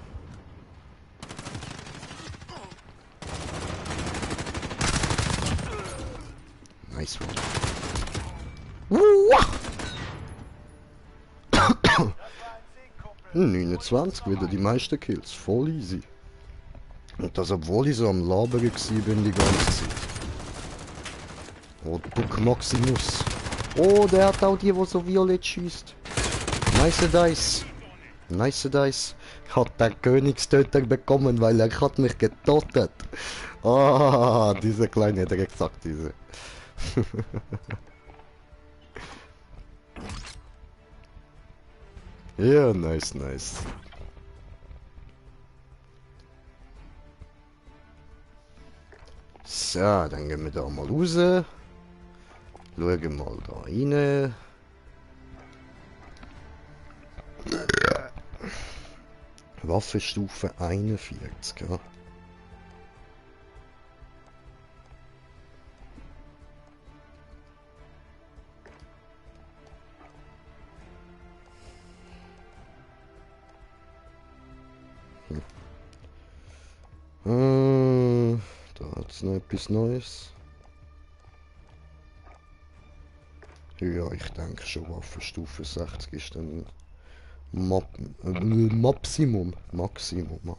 Speaker 1: Nice one. 29, wieder die meisten Kills. Voll easy. Und das, obwohl ich so am Labern war bin die ganze Zeit. Oh, Duck Maximus. Oh, der hat auch die so violett schießt. Nice Dice. Nice Dice. Hat der Königstöter bekommen, weil er hat mich getötet. Ah, diese kleine Drecksack, diese. Ja, nice. So, dann gehen wir da mal raus. Schauen mal da rein. Waffenstufe 41, ja. Da hat es noch etwas Neues. Ja, ich denke schon, Waffenstufe 60 ist dann Maximum, man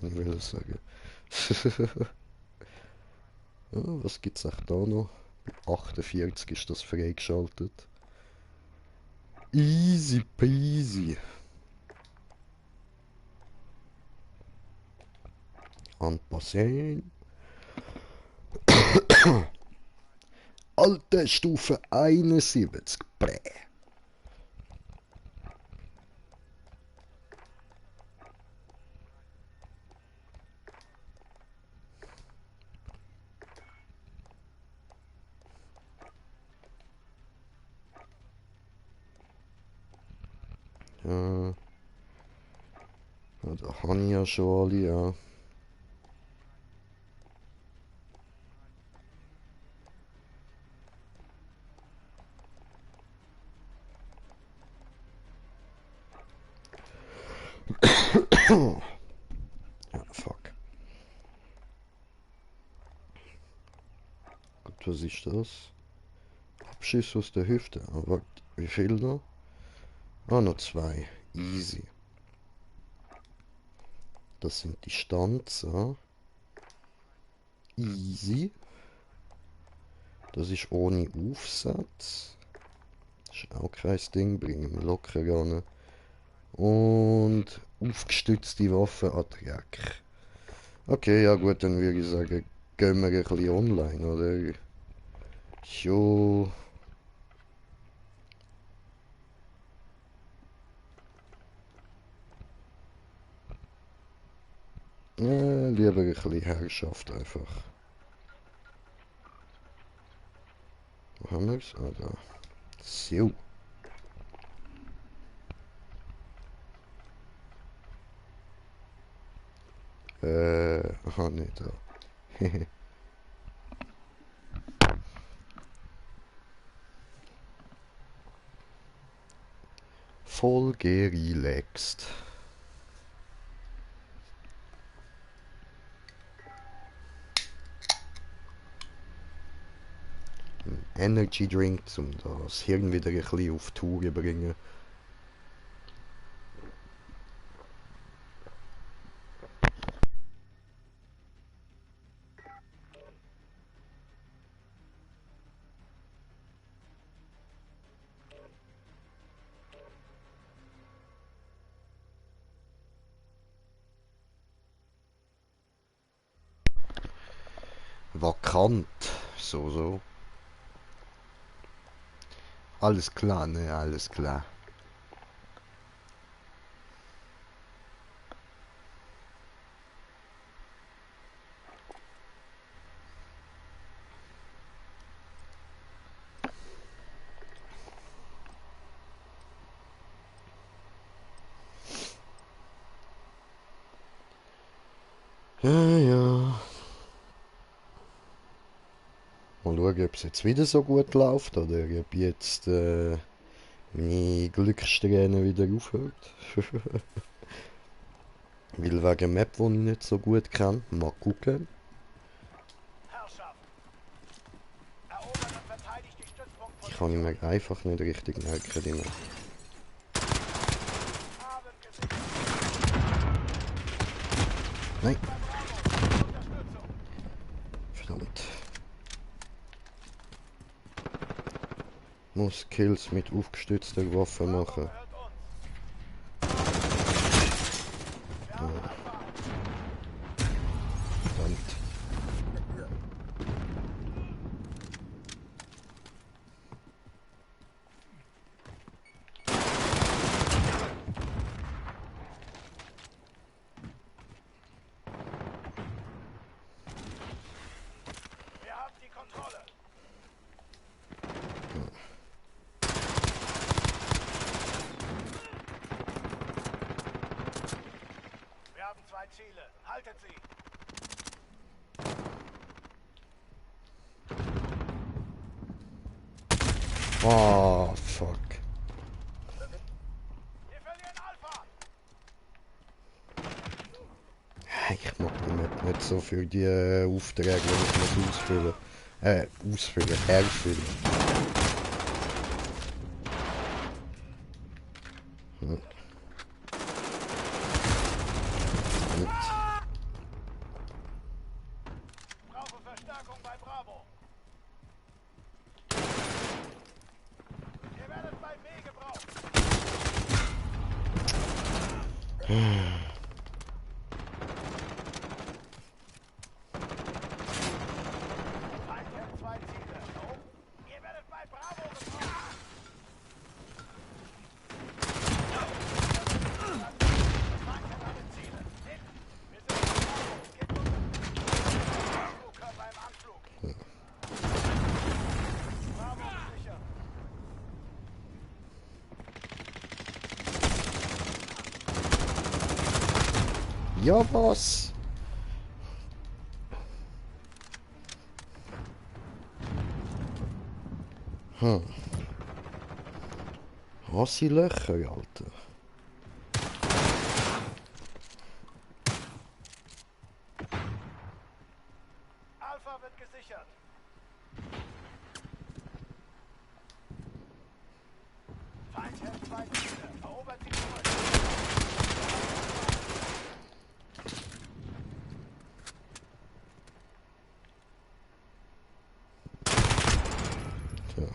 Speaker 1: ich will sagen. Ja, was gibt's auch da noch? Bei 48 ist das freigeschaltet. Easy peasy. Anpassen. Alte Stufe 71. Bäh. Ja. Ja, da habe ich ja schon alle, ja. Ja, fuck. Gut, was ist das? Abschuss aus der Hüfte. Ah, warte, wie viel noch? Ah, noch 2. Easy. Das sind die Stanzer. Easy. Das ist ohne Aufsatz. Das ist auch kein Ding, bringen wir locker ran. Und aufgestützte Waffe an Dreck. Okay, ja gut, dann würde ich sagen, gehen wir ein bisschen online, oder? Jo. Lieber ein bisschen Herrschaft einfach. Wo haben wir es? Ah, da. So. Aha, nee, da. Voll gerelaxt. Ein Energy Drink, um das Hirn wieder ein bisschen auf Tour zu bringen. Vakant. So. Alles klar, ne? Alles klar. Ja. Mal schauen, ob es jetzt wieder so gut läuft oder ob jetzt meine Glückssträhne wieder aufhört. Weil wegen Map, die ich nicht so gut kenne. Mal gucken.
Speaker 8: Herrschaft! Erobert und verteidigt die
Speaker 1: Die
Speaker 8: Stützpunktposition.
Speaker 1: kann ich mir einfach nicht richtig merken, die Map.
Speaker 8: Haben gesichert.
Speaker 1: Nein,
Speaker 8: Unterstützung.
Speaker 1: verdammt. Muss Kills mit aufgestützter Waffe machen.
Speaker 8: Hört uns.
Speaker 1: Verdammt.
Speaker 8: Wir haben die Kontrolle. Wir haben 2 Ziele. Haltet sie.
Speaker 1: Oh, fuck.
Speaker 8: Wir verlieren Alpha.
Speaker 1: Ich mag die Map nicht so für die Aufträge, die ich muss ausfüllen. Erfüllen. Hm. Gut.
Speaker 8: Brauche Verstärkung bei Bravo. Ihr werdet bei B gebraucht. Feind hält 2 Ziele. Oh. Ihr werdet bei Bravo gebraucht. Feind hat alle Ziele. Hin. Wir sind bei Bravo. Geht runter. Flugkörper im Anflug. Bravo gesichert.
Speaker 1: Ja, was? Was sind Löcher, Alter?
Speaker 8: Alpha wird gesichert. Feind hält 2 Ziele. Erobert sie zurück.
Speaker 1: Tja.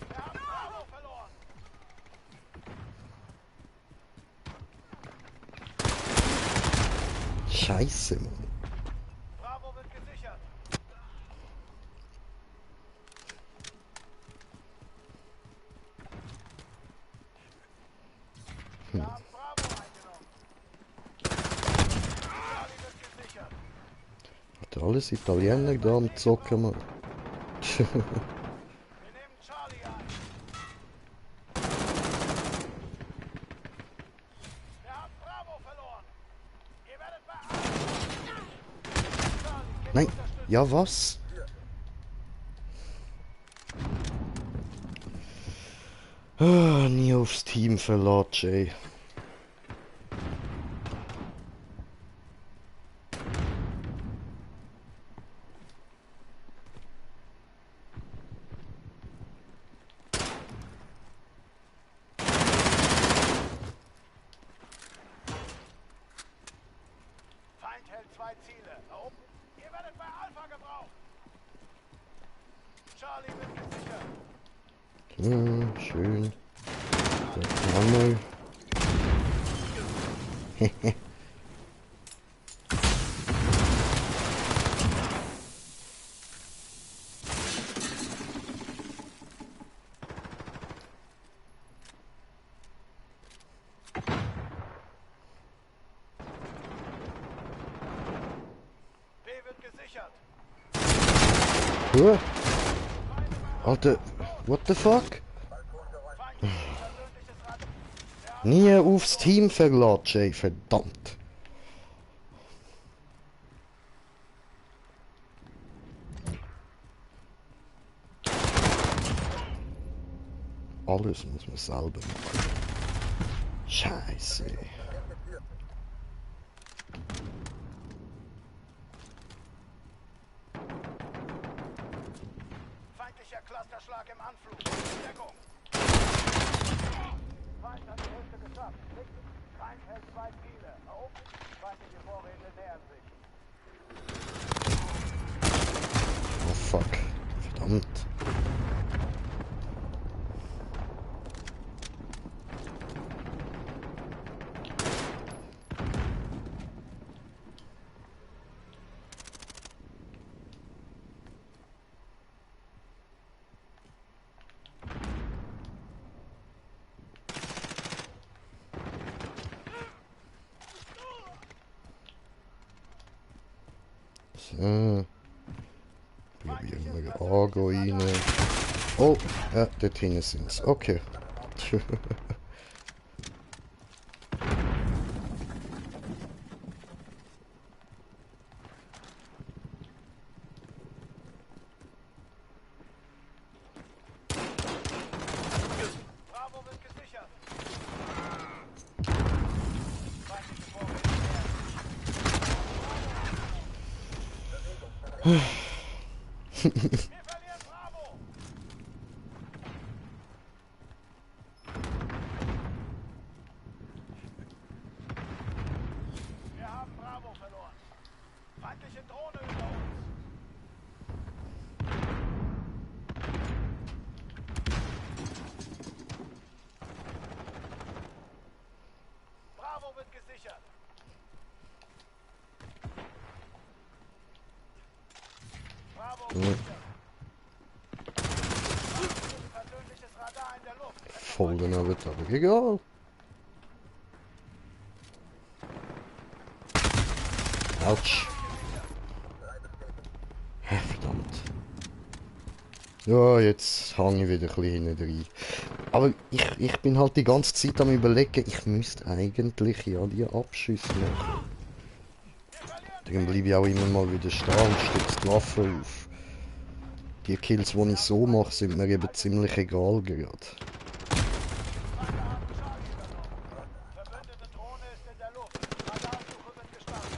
Speaker 8: Wir haben Bravo verloren.
Speaker 1: Scheiße, Mann.
Speaker 8: Bravo wird gesichert. Wir haben Bravo eingenommen. Charlie wird gesichert.
Speaker 1: Hat alles Italiener da am Zocken, Mann.
Speaker 8: Wir nehmen Charlie ein. Wir haben Bravo verloren. Ihr werdet bei Alpha. Charlie, geht
Speaker 1: Nein.
Speaker 8: unterstützen.
Speaker 1: Ja, was? Nie aufs Team verlassen, Jay.
Speaker 8: Feind hält 2 Ziele. Ihr werdet bei Alpha gebraucht. Charlie wird gesichert.
Speaker 1: Schön. Nochmal.
Speaker 8: B wird gesichert.
Speaker 1: Alter, What the fuck?
Speaker 8: Feindliches persönliches Rad.
Speaker 1: Nie aufs Team verlatschen, ey, verdammt. Alles muss man selber machen. Scheiße.
Speaker 8: Feindlicher Clusterschlag im Anflug. Deckung. Feind hat die Hälfte geschafft. Feind hält 2 Ziele. Erobert. Feindliche Vorräte nähern sich.
Speaker 1: Oh fuck. Verdammt. So. Probieren wir Argo rein. Oh, ja, dort hinten sind's. Okay.
Speaker 8: Bravo wird gesichert. Feindliche Vorräte nähern sich. Wir verlieren Bravo. Wir haben Bravo verloren. Feindliche Drohne über uns. Bravo wird gesichert. Bravo gesichert. Persönliches Radar in der Luft.
Speaker 1: Voll daneben, aber egal. Autsch. Verdammt. Ja, jetzt hänge ich wieder ein bisschen hinten rein. Aber ich bin halt die ganze Zeit am Überlegen, ich müsste eigentlich ja die Abschüsse machen. Darum bleibe ich auch immer mal wieder stehen und stütze die Waffe auf. Die Kills, die ich so mache, sind mir eben ziemlich egal gerade.
Speaker 8: Verbündete Drohne ist in der Luft. Radarsuche wird gestartet.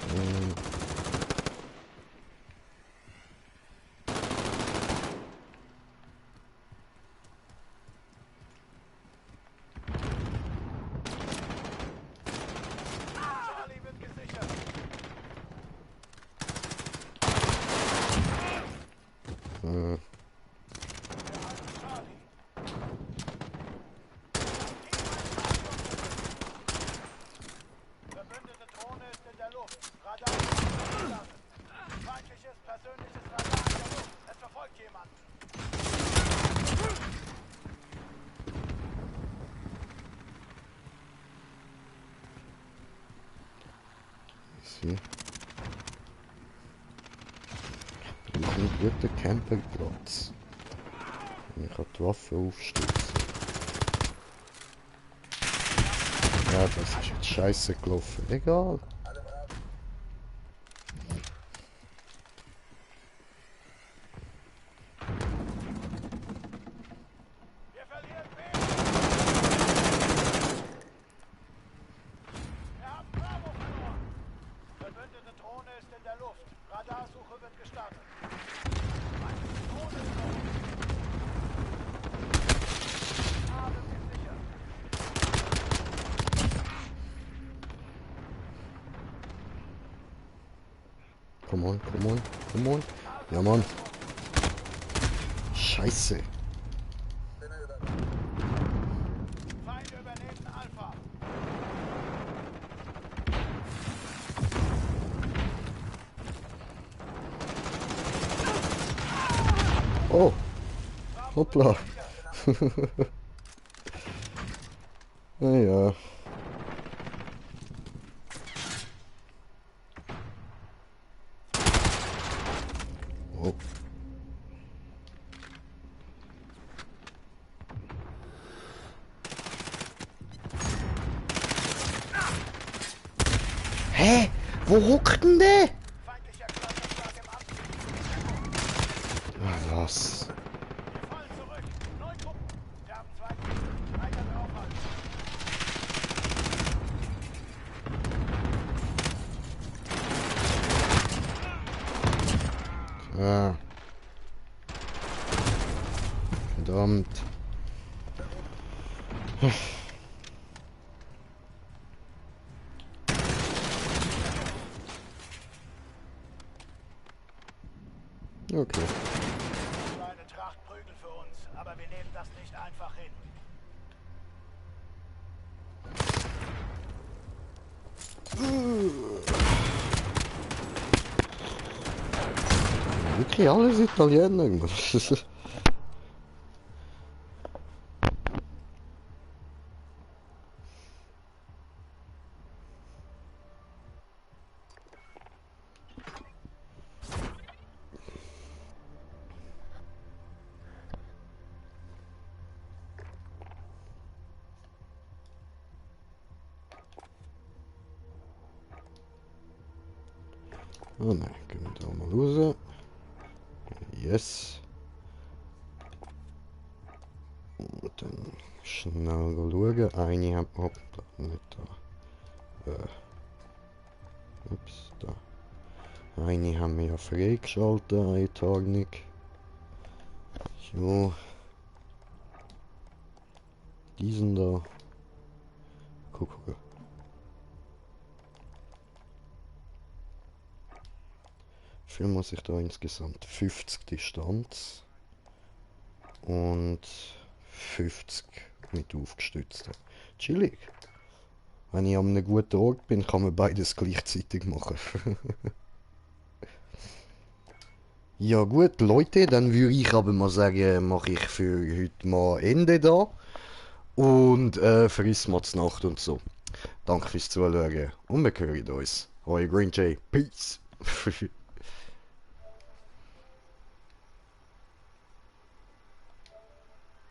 Speaker 8: Charlie wird gesichert.
Speaker 1: Äh,
Speaker 8: Charlie. Verbündete Drohne ist in der Luft. Radar gestartet. Feindliches persönliches Radar in der Luft. Es verfolgt jemand.
Speaker 1: sie. Ich brauche einen guten Camperplatz. Ich kann die Waffe aufstützen. Ja, das ist jetzt scheiße gelaufen. Egal.
Speaker 8: Wir verlieren B. Wir haben Bravo verloren. Verbündete Drohne ist in der Luft. Radarsuche wird gestartet. Feindliche Drohne ist auf uns. A wird gesichert.
Speaker 1: Come on, come on, come on. Ja, Mann. Scheiße.
Speaker 8: Feinde übernehmen Alpha.
Speaker 1: Oh. Hoppla. Naja. Oh. Hä? Wo hockt denn der?
Speaker 8: Feindlicher Klotterschlag im Anflug.
Speaker 1: Ah, was?
Speaker 8: Wir fallen zurück. Neutruppen. Wir haben 2 Gegner. Weiter draufhalten.
Speaker 1: Ah. Verdammt. Okay.
Speaker 8: Das war eine Tracht Prügel für uns, aber wir nehmen das nicht einfach hin.
Speaker 1: Wirklich alles Italiener. Mann. Oh nein, gehen wir da mal raus. Yes. Und dann schnell schauen. Eine haben wir nicht da. Ups, da. Eine haben wir ja freigeschaltet, eine Tarnung. So. Diesen da. Guck. Wie viel muss ich da insgesamt? 50 Distanz. Und 50 mit aufgestützten. Chillig. Wenn ich an einem guten Ort bin, kann man beides gleichzeitig machen. Ja gut, Leute, dann würde ich aber mal sagen, mache ich für heute mal Ende da. Und friss mal zur Nacht und so. Danke fürs Zuschauen und wir hören uns. Euer Green Jay. Peace.